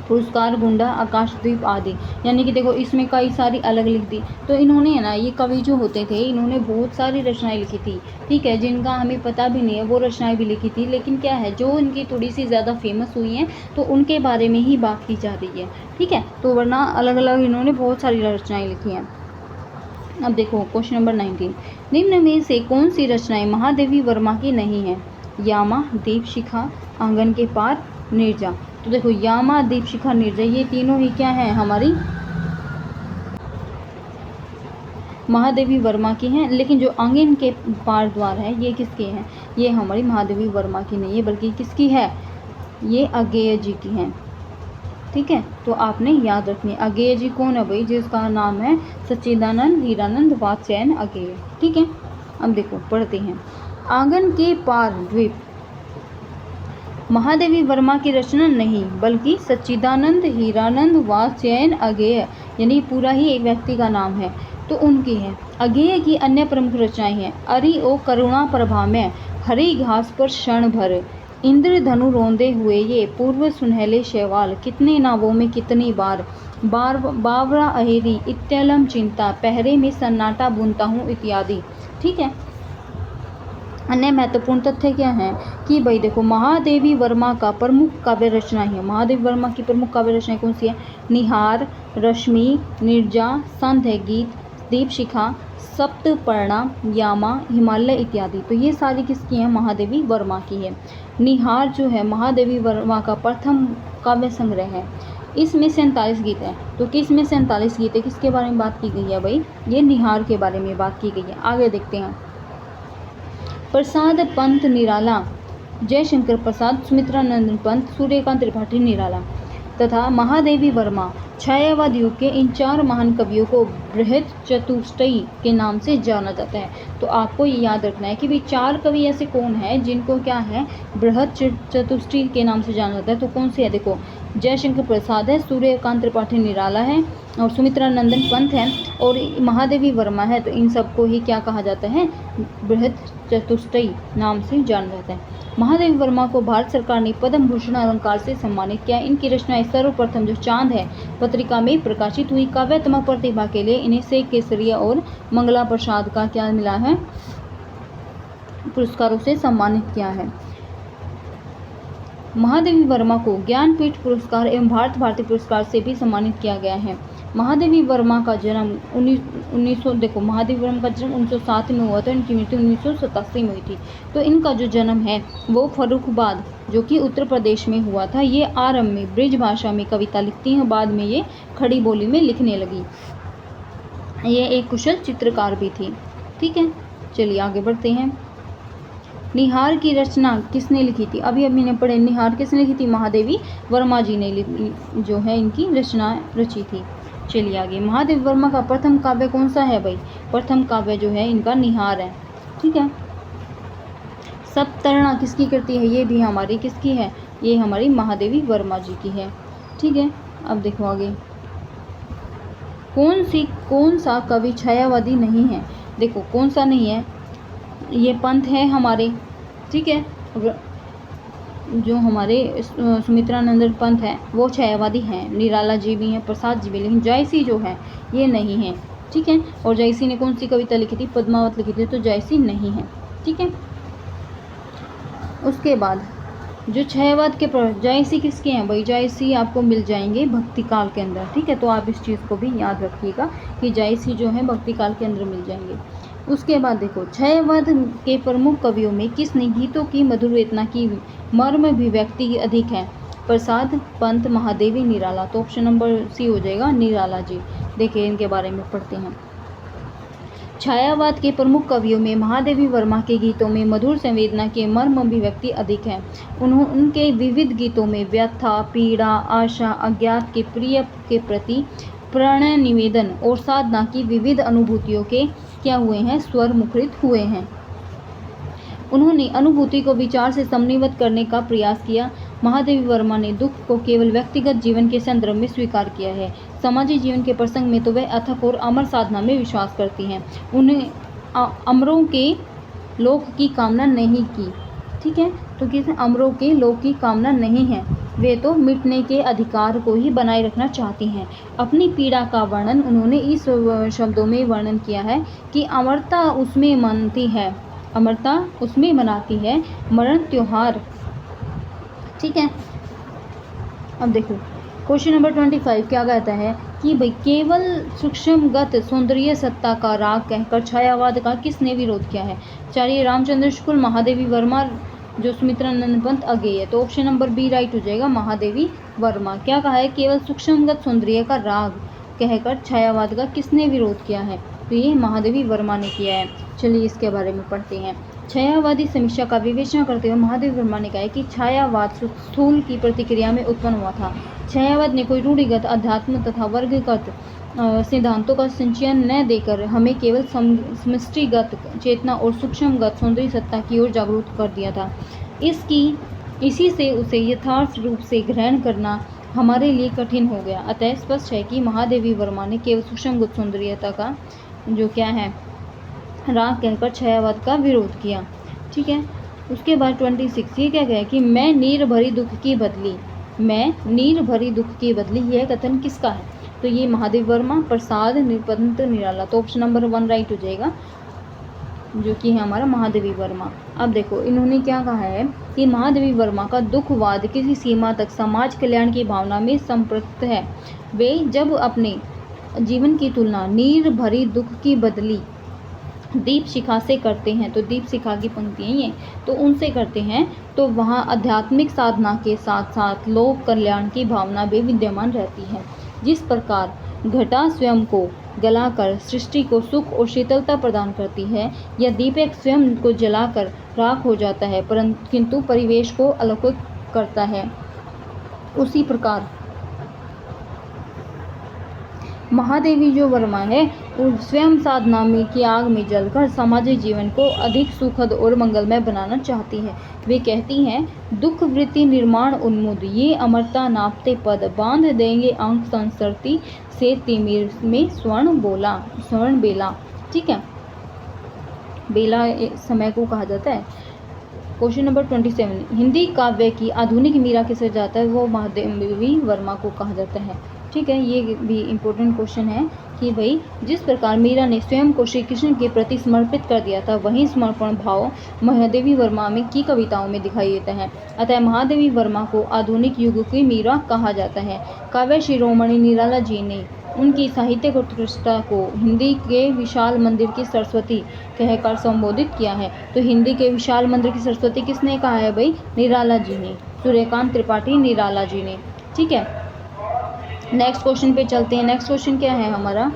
पुरस्कार, गुंडा, आकाशद्वीप आदि। यानी कि देखो इसमें कई सारी अलग लिख दी। तो इन्होंने है ना, ये कवि जो होते थे इन्होंने बहुत सारी रचनाएं लिखी थी। ठीक है, जिनका हमें पता भी नहीं है वो रचनाएं भी लिखी थी, लेकिन क्या है जो इनकी थोड़ी सी ज़्यादा फेमस हुई हैं तो उनके बारे में ही बात की जा रही है। ठीक है, तो वरना अलग अलग इन्होंने बहुत सारी रचनाएँ लिखी हैं। अब देखो क्वेश्चन नंबर 19, निम्न में से कौन सी रचनाएं महादेवी वर्मा की नहीं है? यामा, दीप शिखा, आंगन के पार, निर्जा। तो देखो यामा, दीप शिखा, निर्जा ये तीनों ही क्या है? हमारी महादेवी वर्मा की हैं। लेकिन जो आंगन के पार द्वार है ये किसके हैं? ये हमारी महादेवी वर्मा की नहीं है बल्कि किसकी है? ये अज्ञेय जी की हैं। ठीक है, तो आपने याद रखनी है। अज्ञेय जी कौन है भाई? जिसका नाम है सच्चिदानंद हीरानंद वात्स्यायन अज्ञेय। ठीक है, अब देखो पढ़ते हैं। आंगन के पार द्वीप महादेवी वर्मा की रचना नहीं बल्कि सच्चिदानंद हीरानंद वात्स्यायन अज्ञेय, यानी पूरा ही एक व्यक्ति का नाम है, तो उनकी है। अज्ञेय की अन्य प्रमुख रचनाएं हैं अरि ओ करुणा प्रभा में, हरी घास पर क्षण भर, इंद्रधनु रोंदे हुए ये, पूर्व सुनहले शैवाल, कितने नावों में कितनी बार, बावरा अहेरी, इत्यलम चिंता, पहरे में सन्नाटा बुनता हूँ इत्यादि। ठीक है, अन्य महत्वपूर्ण तथ्य क्या है कि भाई देखो महादेवी वर्मा का प्रमुख काव्य रचना है। महादेवी वर्मा की प्रमुख काव्य रचनाएं कौन सी है? निहार, रश्मि, निर्जा, संध्या गीत, दीप शिखा, सप्तपर्णा, यामा, हिमालय इत्यादि। तो ये सारी किसकी हैं? महादेवी वर्मा की है। निहार जो है महादेवी वर्मा का प्रथम काव्य संग्रह है। इसमें 47 गीत हैं। तो किस में 47 गीत है? किसके बारे में बात की गई है भाई? ये निहार के बारे में बात की गई है। आगे देखते हैं। प्रसाद पंत निराला, जयशंकर प्रसाद, सुमित्रानंदन पंत, सूर्यकांत त्रिपाठी निराला तथा महादेवी वर्मा छायावाद युग के इन चार महान कवियों को बृहद चतुष्टयी के नाम से जाना जाता है। तो आपको ये याद रखना है कि भाई चार कवि ऐसे कौन हैं जिनको क्या है? बृहद चतुष्टयी के नाम से जाना जाता है। तो कौन से है? देखो जयशंकर प्रसाद है, सूर्यकांत त्रिपाठी निराला है और सुमित्रानंदन पंत है और महादेवी वर्मा है। तो इन सबको ही क्या कहा जाता है? बृहद चतुष्टयी नाम से जाना जाता है। महादेवी वर्मा को भारत सरकार ने पद्म भूषण अलंकार से सम्मानित किया। इनकी रचनाएं सर्वप्रथम जो चांद है पत्रिका में प्रकाशित हुई। काव्यात्मक प्रतिभा के लिए इन्हें से केसरिया और मंगला प्रसाद का क्या मिला है? पुरस्कारों से सम्मानित किया है। महादेवी वर्मा को ज्ञानपीठ पुरस्कार एवं भारत भारती पुरस्कार से भी सम्मानित किया गया है। महादेवी वर्मा का जन्म 1907 में हुआ था। इनकी मृत्यु 1987 में हुई थी। तो इनका जो जन्म है वो फर्रुखाबाद जो कि उत्तर प्रदेश में हुआ था। ये आरंभ में ब्रिज भाषा में कविता लिखती हैं, बाद में ये खड़ी बोली में लिखने लगी। ये एक कुशल चित्रकार भी थी। ठीक है, चलिए आगे बढ़ते हैं। निहार की रचना किसने लिखी थी? अभी ने पढ़े। निहार किसने लिखी थी? महादेवी वर्मा जी ने जो है इनकी रचना रची थी। चलिए आगे। महादेवी वर्मा का प्रथम काव्य कौन सा है भाई? प्रथम काव्य जो है इनका निहार है। ठीक है, सप्तरणा किसकी कृति है? ये भी हमारी किसकी है? ये हमारी महादेवी वर्मा जी की है। ठीक है, अब देखो आगे। कौन सा कवि छायावादी नहीं है? देखो कौन सा नहीं है? ये पंथ है हमारे, ठीक है। जो हमारे सुमित्रानंदन पंथ है वो छायावादी हैं, निराला जी भी हैं, प्रसाद जी भी, लेकिन जयसी जो है ये नहीं है, ठीक है। और जयसी ने कौन सी कविता लिखी थी? पद्मावत लिखी थी, तो जयसी नहीं है, ठीक है। उसके बाद जो छायावाद के जयसी किसके हैं भाई? जयसी आपको मिल जाएंगे भक्ति काल के अंदर, ठीक है। तो आप इस चीज़ को भी याद रखिएगा कि जयसी जो है भक्ति काल के अंदर मिल जाएंगे। उसके बाद देखो, छायावाद के प्रमुख कवियों में किसने गीतों की मधुर वेदना की मर्म अभिव्यक्ति अधिक है? प्रसाद, पंत, महादेवी, निराला। तो ऑप्शन नंबर सी हो जाएगा, निराला जी। देखिए इनके बारे में पढ़ते हैं। छायावाद के प्रमुख कवियों में महादेवी वर्मा के गीतों में मधुर संवेदना के मर्म अभिव्यक्ति अधिक है। उनके विविध गीतों में व्यथा, पीड़ा, आशा, अज्ञात के प्रिय के प्रति प्रणय निवेदन और साधना की विविध अनुभूतियों के क्या हुए हैं? स्वर मुखरित हुए हैं। उन्होंने अनुभूति को विचार से समन्वित करने का प्रयास किया। महादेवी वर्मा ने दुख को केवल व्यक्तिगत जीवन के संदर्भ में स्वीकार किया है। सामाजिक जीवन के प्रसंग में तो वह अथक और अमर साधना में विश्वास करती हैं। उन्हें अमरों के लोक की कामना नहीं की, ठीक है। तो किसी अमरों के लोक की कामना नहीं है, वे तो मिटने के अधिकार को ही बनाए रखना चाहती हैं। अपनी पीड़ा का वर्णन उन्होंने इस शब्दों में वर्णन किया है कि अमरता उसमें मनती है, अमरता उसमें मनाती है मरण त्योहार, ठीक है। अब देखो क्वेश्चन नंबर 25 क्या कहता है कि भाई केवल सूक्ष्मगत सौंदर्य सत्ता का राग कहकर छायावाद का किसने विरोध किया है? आचार्य रामचंद्र शुक्ल, महादेवी वर्मा, जो सुमित्रानंद पंत, अगेय। तो ऑप्शन नंबर बी राइट हो जाएगा, महादेवी वर्मा। क्या कहा है? केवल सूक्ष्मगत सौंदर्य का राग कहकर छायावाद का किसने विरोध किया है? तो ये महादेवी वर्मा ने किया है। चलिए इसके बारे में पढ़ते हैं। छायावादी समीक्षा का विवेचना करते हुए महादेवी वर्मा ने कहा है कि छायावाद स्थूल की प्रतिक्रिया में उत्पन्न हुआ था। छायावाद ने कोई रूढ़िगत, अध्यात्म तथा वर्गगत सिद्धांतों का संचयन न देकर हमें केवल समष्टिगत चेतना और सूक्ष्मगत सौंदर्य सत्ता की ओर जागरूक कर दिया था। इसी से उसे यथार्थ रूप से ग्रहण करना हमारे लिए कठिन हो गया। अतः स्पष्ट है कि महादेवी वर्मा ने केवल सूक्ष्मगत सौंदर्यता का जो क्या है राग कहकर छायावाद का विरोध किया, ठीक है। उसके बाद 26 ये क्या कहा कि मैं नीर भरी दुख की बदली, मैं नीर भरी दुख की बदली, यह कथन किसका है? तो ये महादेवी वर्मा, प्रसाद, निरपंत, निराला। तो ऑप्शन नंबर 1 राइट हो जाएगा, जो कि है हमारा महादेवी वर्मा। अब देखो इन्होंने क्या कहा है कि महादेवी वर्मा का दुखवाद किसी सीमा तक समाज कल्याण की भावना में संपृक्त है। वे जब अपने जीवन की तुलना नीर भरी दुख की बदली दीप शिखा से करते हैं, तो दीप शिखा की पंक्तियाँ ये तो उनसे करते हैं, तो वहाँ आध्यात्मिक साधना के साथ साथ लोक कल्याण की भावना भी विद्यमान रहती है। जिस प्रकार घटा स्वयं को गलाकर सृष्टि को सुख और शीतलता प्रदान करती है, या दीपक स्वयं को जलाकर राख हो जाता है किंतु परिवेश को अलौकिक करता है, उसी प्रकार महादेवी जो वर्मा है वो स्वयं साधना में की आग में जलकर सामाजिक जीवन को अधिक सुखद और मंगलमय बनाना चाहती है। वे कहती हैं, दुख वृत्ति निर्माण उन्मुद ये अमरता नापते पद, बांध देंगे आंख संसरती से तिमिर में स्वर्ण बेला, ठीक है। बेला समय को कहा जाता है। क्वेश्चन नंबर 27 हिंदी काव्य की आधुनिक मीरा किसे जाता है? वो महादेवी वर्मा को कहा जाता है, ठीक है। ये भी इम्पोर्टेंट क्वेश्चन है कि भाई जिस प्रकार मीरा ने स्वयं को श्री कृष्ण के प्रति समर्पित कर दिया था, वही समर्पण भाव महादेवी वर्मा में की कविताओं में दिखाई देता है। अतः महादेवी वर्मा को आधुनिक युग की मीरा कहा जाता है। काव्य शिरोमणि निराला जी ने उनकी साहित्यिक उत्कृष्टता को हिंदी के विशाल मंदिर की सरस्वती कहकर संबोधित किया है। तो हिंदी के विशाल मंदिर की सरस्वती किसने कहा है भाई? निराला जी ने, सूर्यकांत त्रिपाठी निराला जी ने, ठीक है। नेक्स्ट क्वेश्चन पे चलते हैं। नेक्स्ट क्वेश्चन क्या है हमारा?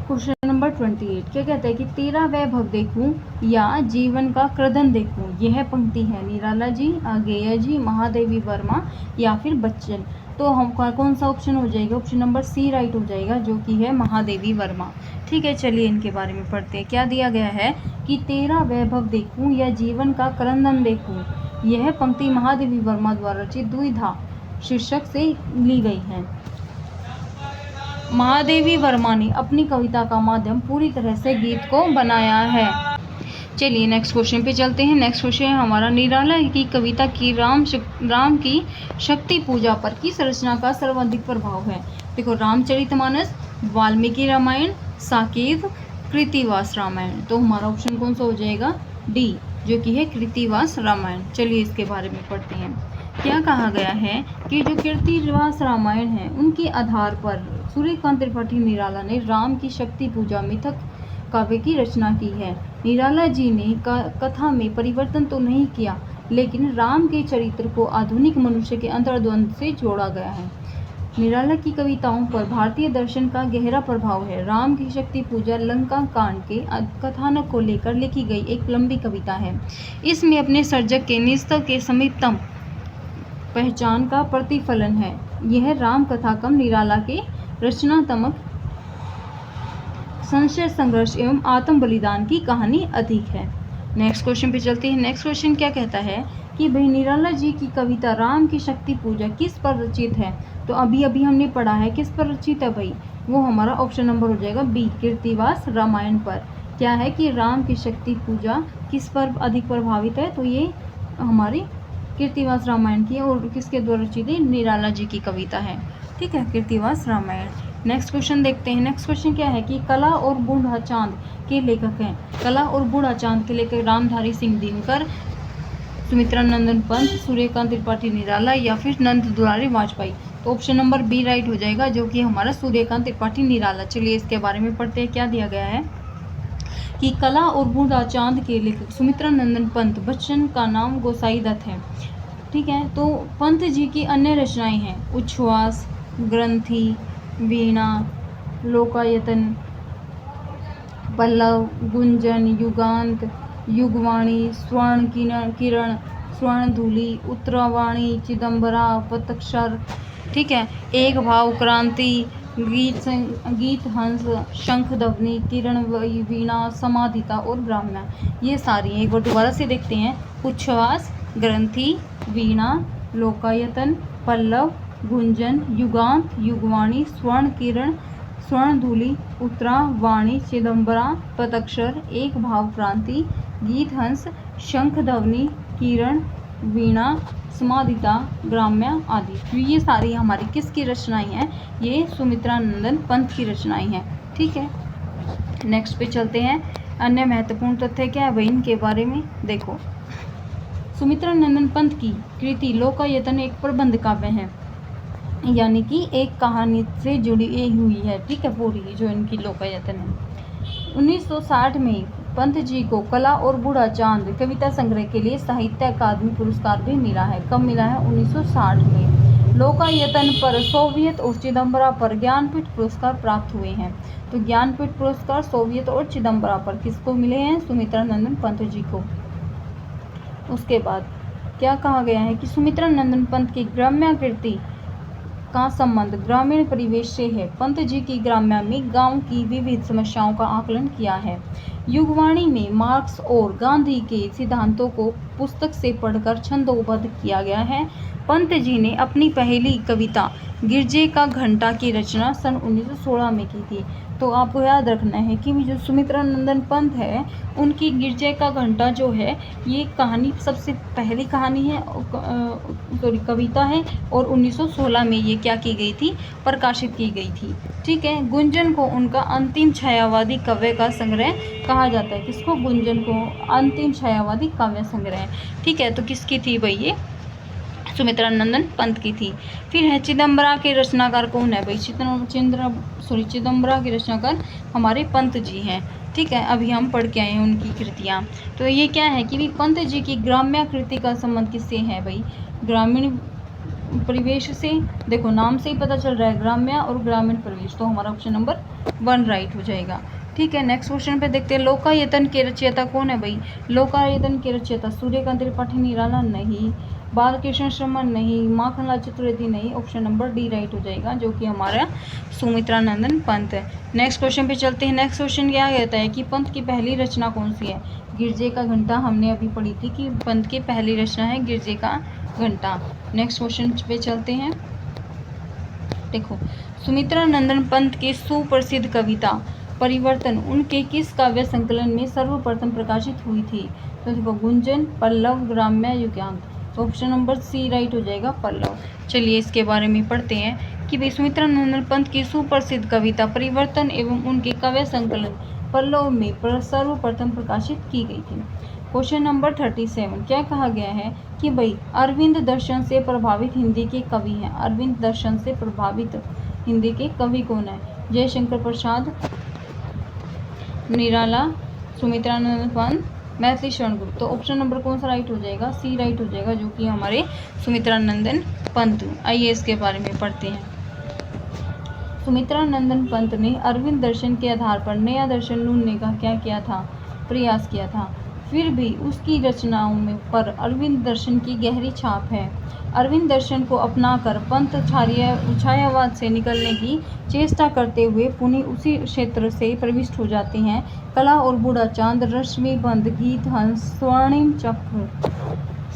क्वेश्चन नंबर 28 क्या कहता है कि तेरा वैभव देखूं या जीवन का क्रदन देखूं, यह पंक्ति है निराला जी, अगेय जी, महादेवी वर्मा या फिर बच्चन। तो हमका कौन सा ऑप्शन हो जाएगा? ऑप्शन नंबर सी राइट हो जाएगा, जो कि है महादेवी वर्मा, ठीक है। चलिए इनके बारे में पढ़ते हैं। क्या दिया गया है कि तेरा वैभव देखूं या जीवन का क्रदन देखूं, यह पंक्ति महादेवी वर्मा द्वारा रचित द्विधा शीर्षक से ली गई है। महादेवी वर्मा ने अपनी कविता का माध्यम पूरी तरह से गीत को बनाया है। चलिए नेक्स्ट क्वेश्चन पे चलते हैं। नेक्स्ट क्वेश्चन है हमारा, निराला की कविता की राम की शक्ति पूजा पर किस रचना का सर्वाधिक प्रभाव है? देखो, रामचरितमानस, वाल्मीकि रामायण, साकेत, कृतिवास रामायण। तो हमारा ऑप्शन कौन सा हो जाएगा? डी, जो कि है कृतिवास रामायण। चलिए इसके बारे में पढ़ते हैं। क्या कहा गया है कि जो कृतिवास रामायण है उनके आधार पर सूर्यकांत त्रिपाठी निराला ने राम की शक्ति पूजा मिथक काव्य की रचना की है। निराला जी ने कथा में परिवर्तन तो नहीं किया, लेकिन राम के चरित्र को आधुनिक मनुष्य के अंतर्द्वंद से जोड़ा गया है। निराला की कविताओं पर भारतीय दर्शन का गहरा प्रभाव है। राम की शक्ति पूजा लंका कांड के कथानक को लेकर लिखी गई एक लंबी कविता है। इसमें अपने सर्जक के निष्ठा के समीपतम पहचान का प्रतिफलन है। यह राम कथा कम निराला के रचनात्मक संशय, संघर्ष एवं आत्म बलिदान की कहानी अधिक है। नेक्स्ट क्वेश्चन पे चलते हैं। नेक्स्ट क्वेश्चन क्या कहता है कि भाई निराला जी की कविता राम की शक्ति पूजा किस पर रचित है? तो अभी हमने पढ़ा है किस पर रचित है भाई, वो हमारा ऑप्शन नंबर हो जाएगा बी, कृतिवास रामायण पर। क्या है कि राम की शक्ति पूजा किस पर अधिक प्रभावित है? तो ये हमारी कृतिवास रामायण की और किसके द्वारा रचित है? निराला जी की कविता है। ठीक है, कृतिवास रामायण। नेक्स्ट क्वेश्चन देखते हैं। नेक्स्ट क्वेश्चन क्या है कि कला और बूढ़ा चांद के लेखक हैं। कला और बूढ़ा चांद के लेखक रामधारी सिंह दिनकर, सुमित्रा नंदन पंत, सूर्यकांत त्रिपाठी निराला या फिर नंद दुलारी वाजपेयी। तो ऑप्शन नंबर बी राइट हो जाएगा, जो कि हमारा सूर्यकांत त्रिपाठी निराला। चलिए इसके बारे में पढ़ते हैं। क्या दिया गया है कि कला और बूढ़ा चांद के लेखक सुमित्रा नंदन पंत, बच्चन का नाम गोसाई दत्त है। ठीक है, तो पंत जी की अन्य रचनाएं हैं उच्छ्वास, ग्रंथि, वीणा, लोकायतन, पल्लव, गुंजन, युगांत, युगवाणी, स्वर्ण किरण, स्वर्णधूलि, उत्तरावाणी, चिदंबरा, पतक्षर। ठीक है, एक भाव, क्रांति, गीत हंस, शंख ध्वनि, किरण, वीणा, समाधिता और ग्राम्य। ये सारी हैं। एक बार दोबारा से देखते हैं। उच्छ्वास, ग्रंथि, वीणा, लोकायतन, पल्लव, गुंजन, युगांत, युगवाणी, स्वर्ण किरण, स्वर्णधूलि, उत्तरावाणी, चिदंबरा, पतक्षर, एक भाव, क्रांति, गीत हंस, शंख ध्वनि, किरण, वीणा, समाधिता, ग्राम्य आदि। तो ये सारी हमारी किसकी रचनाएं हैं? ये सुमित्रा नंदन पंत की रचनाएं हैं। ठीक है, नेक्स्ट पे चलते हैं। अन्य महत्वपूर्ण तथ्य क्या है भाई इनके बारे में? देखो, सुमित्रा नंदन पंत की कृति लोकायतन एक प्रबंध काव्य है, यानी कि एक कहानी से जुड़ी हुई है। ठीक है, पूरी जो इनकी लोकायतन है। 1960 में पंत जी को कला और बूढ़ा चांद कविता संग्रह के लिए साहित्य अकादमी पुरस्कार भी मिला है। कब मिला है? 1960 में। लोकायतन पर सोवियत और चिदंबरा पर ज्ञानपीठ पुरस्कार प्राप्त हुए हैं। तो ज्ञानपीठ पुरस्कार सोवियत और चिदंबरा पर किसको मिले हैं? सुमित्रा नंदन पंत जी को। उसके बाद क्या कहा गया है कि सुमित्रा नंदन पंत की ग्राम्य कृति का संबंध ग्रामीण परिवेश से है। पंत जी की ग्राम्य में गांव की विविध समस्याओं का आकलन किया है। युगवाणी में मार्क्स और गांधी के सिद्धांतों को पुस्तक से पढ़कर छंदोबद्ध किया गया है। पंत जी ने अपनी पहली कविता गिरजे का घंटा की रचना सन 1916 में की थी। तो आपको याद रखना है कि जो सुमित्रा नंदन पंत है उनकी गिरजे का घंटा जो है ये कहानी सबसे पहली कहानी है, कविता है, और 1916 में ये क्या की गई थी? प्रकाशित की गई थी। ठीक है, गुंजन को उनका अंतिम छायावादी काव्य का संग्रह कहा जाता है। किसको? गुंजन को अंतिम छायावादी काव्य संग्रह। ठीक है, तो किसकी थी भाई? ये सुमित्रा नंदन पंत की थी। फिर है चिदंबरा के रचनाकार कौन है भाई? चिदंबरा के रचनाकार हमारे पंत जी हैं। ठीक है, अभी हम पढ़ के आए हैं उनकी कृतियाँ। तो ये क्या है कि भी पंत जी की ग्राम्य कृति का संबंध किससे है भाई? ग्रामीण परिवेश से। देखो, नाम से ही पता चल रहा है, ग्राम्य और ग्रामीण परिवेश। तो हमारा ऑप्शन नंबर 1 राइट हो जाएगा। ठीक है, नेक्स्ट क्वेश्चन पे देखते हैं। लोकायतन के रचयिता कौन है भाई? लोकायतन के रचयिता सूर्यकांत त्रिपाठी निराला नहीं, बालकृष्ण श्रमण नहीं, माखनलाल चतुर्वेदी नहीं। ऑप्शन नंबर डी राइट हो जाएगा, जो कि हमारा सुमित्रा नंदन पंत है। नेक्स्ट क्वेश्चन पे चलते हैं। नेक्स्ट क्वेश्चन क्या कहता है कि पंत की पहली रचना कौन सी है? गिरजे का घंटा हमने अभी पढ़ी थी कि पंत की पहली रचना है गिरजे का घंटा। नेक्स्ट क्वेश्चन पे चलते हैं। देखो, सुमित्रानंदन पंत की सुप्रसिद्ध कविता परिवर्तन उनके किस काव्य संकलन में सर्वप्रथम प्रकाशित हुई थी? तो देखो, गुंजन, पल्लव, ग्राम्य, युगांत। तो ऑप्शन नंबर सी राइट हो जाएगा, पल्लव। चलिए इसके बारे में पढ़ते हैं कि भाई सुमित्रानंदन पंत की सुप्रसिद्ध कविता परिवर्तन एवं उनके काव्य संकलन पल्लव में सर्वप्रथम प्रकाशित की गई थी। क्वेश्चन नंबर 37, क्या कहा गया है कि भाई अरविंद दर्शन से प्रभावित हिंदी के कवि हैं? अरविंद दर्शन से प्रभावित हिंदी के कवि कौन है? जयशंकर प्रसाद, निराला, सुमित्रानंदन पंत, मैथिली शरण गुप्त। तो ऑप्शन नंबर कौन सा राइट हो जाएगा? सी राइट हो जाएगा, जो कि हमारे सुमित्रानंदन पंत। आइए इसके बारे में पढ़ते हैं। सुमित्रानंदन पंत ने अरविंद दर्शन के आधार पर नया दर्शन ढूंढने का क्या किया था? प्रयास किया था। फिर भी उसकी रचनाओं में पर अरविंद दर्शन की गहरी छाप है। अरविंद दर्शन को अपनाकर पंत छायावाद से निकलने की चेष्टा करते हुए पुनः उसी क्षेत्र से प्रविष्ट हो जाते हैं। कला और बूढ़ा चांद, रश्मिबंध, गीत हंस, स्वर्णिम चक्र,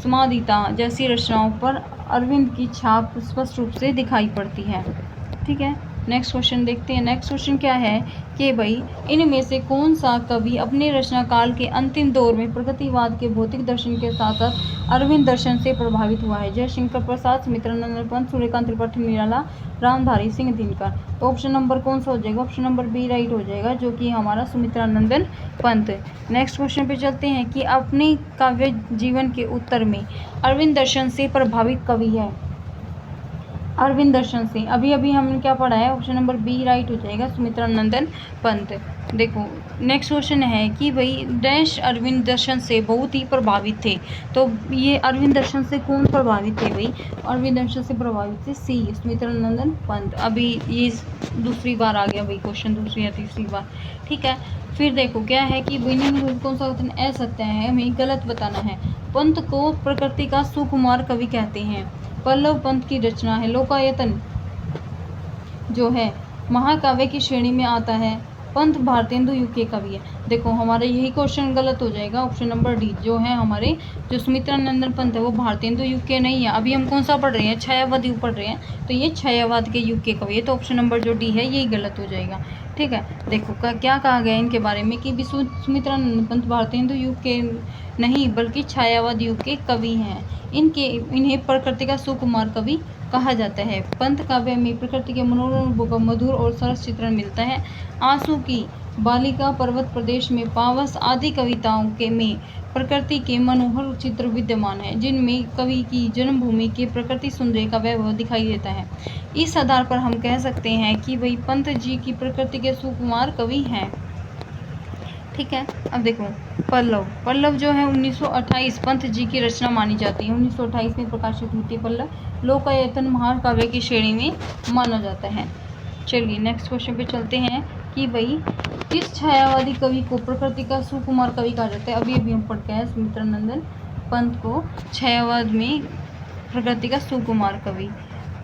समाधिता जैसी रचनाओं पर अरविंद की छाप स्पष्ट रूप से दिखाई पड़ती है। ठीक है, नेक्स्ट क्वेश्चन देखते हैं। नेक्स्ट क्वेश्चन क्या है कि भाई इनमें से कौन सा कवि अपने रचना काल के अंतिम दौर में प्रगतिवाद के भौतिक दर्शन के साथ साथ अरविंद दर्शन से प्रभावित हुआ है? जयशंकर प्रसाद, सुमित्रानंदन पंत, सूर्यकांत त्रिपाठी, निराला, रामधारी सिंह दिनकर। तो ऑप्शन नंबर कौन सा हो जाएगा? ऑप्शन नंबर बी राइट हो जाएगा, जो कि हमारा सुमित्रानंदन पंत। नेक्स्ट क्वेश्चन पे चलते हैं कि अपने काव्य जीवन के उत्तर में अरविंद दर्शन से प्रभावित कवि है। अरविंद दर्शन से अभी अभी हमने क्या पढ़ा है? ऑप्शन नंबर बी राइट हो जाएगा, सुमित्रानंदन पंत। देखो, नेक्स्ट क्वेश्चन है कि भाई डैश अरविंद दर्शन से बहुत ही प्रभावित थे। तो ये अरविंद दर्शन से कौन प्रभावित थे भाई? अरविंद दर्शन से प्रभावित थे सी, सुमित्रानंदन पंत। अभी ये दूसरी बार आ गया भाई क्वेश्चन, दूसरी या तीसरी बार। ठीक है, फिर देखो क्या है कि भाई कौन सा कथन असत्य है, हमें गलत बताना है। पंत को प्रकृति का सुकुमार कवि कहते हैं। पल्लव पंत की रचना है। लोकायतन जो है महाकाव्य की श्रेणी में आता है। पंत भारतेंदु युग के कवि है। देखो, हमारा यही क्वेश्चन गलत हो जाएगा, ऑप्शन नंबर डी जो है हमारे जो सुमित्रानंदन पंत है वो भारतेंदु युग के नहीं है। अभी हम कौन सा पढ़ रहे हैं? छायावाद युग पढ़ रहे हैं, तो ये छायावाद के युग के कवि है। तो ऑप्शन नंबर जो डी है यही गलत हो जाएगा। ठीक है, देखो क्या कहा गया इनके बारे में कि सुमित्रानंदन पंत भारतेंदु युग के नहीं बल्कि छायावाद युग के कवि हैं। इन्हें प्रकृति का सुकुमार कवि कहा जाता है। पंत काव्य में प्रकृति के मनोरम, मधुर और सरस चित्रण मिलता है। आंसू की बालिका, पर्वत प्रदेश में पावस आदि कविताओं में प्रकृति के मनोहर चित्र विद्यमान है, जिनमें कवि की जन्मभूमि के प्रकृति सौंदर्य का वैभव दिखाई देता है। इस आधार पर हम कह सकते हैं कि भाई पंत जी की प्रकृति के सुकुमार कवि हैं। ठीक है, अब देखो पल्लव जो है 1928 पंत जी की रचना मानी जाती है। 1928 में प्रकाशित हुई थी पल्लव। लोकायतन महाकाव्य की श्रेणी में माना जाता है। चलिए नेक्स्ट क्वेश्चन पे चलते हैं कि भाई किस छायावादी कवि को प्रकृति का सुकुमार कवि कहा जाता है? अभी हम पढ़ के आए सुमित्रानंदन पंत को छायावाद में प्रकृति का सुकुमार कवि।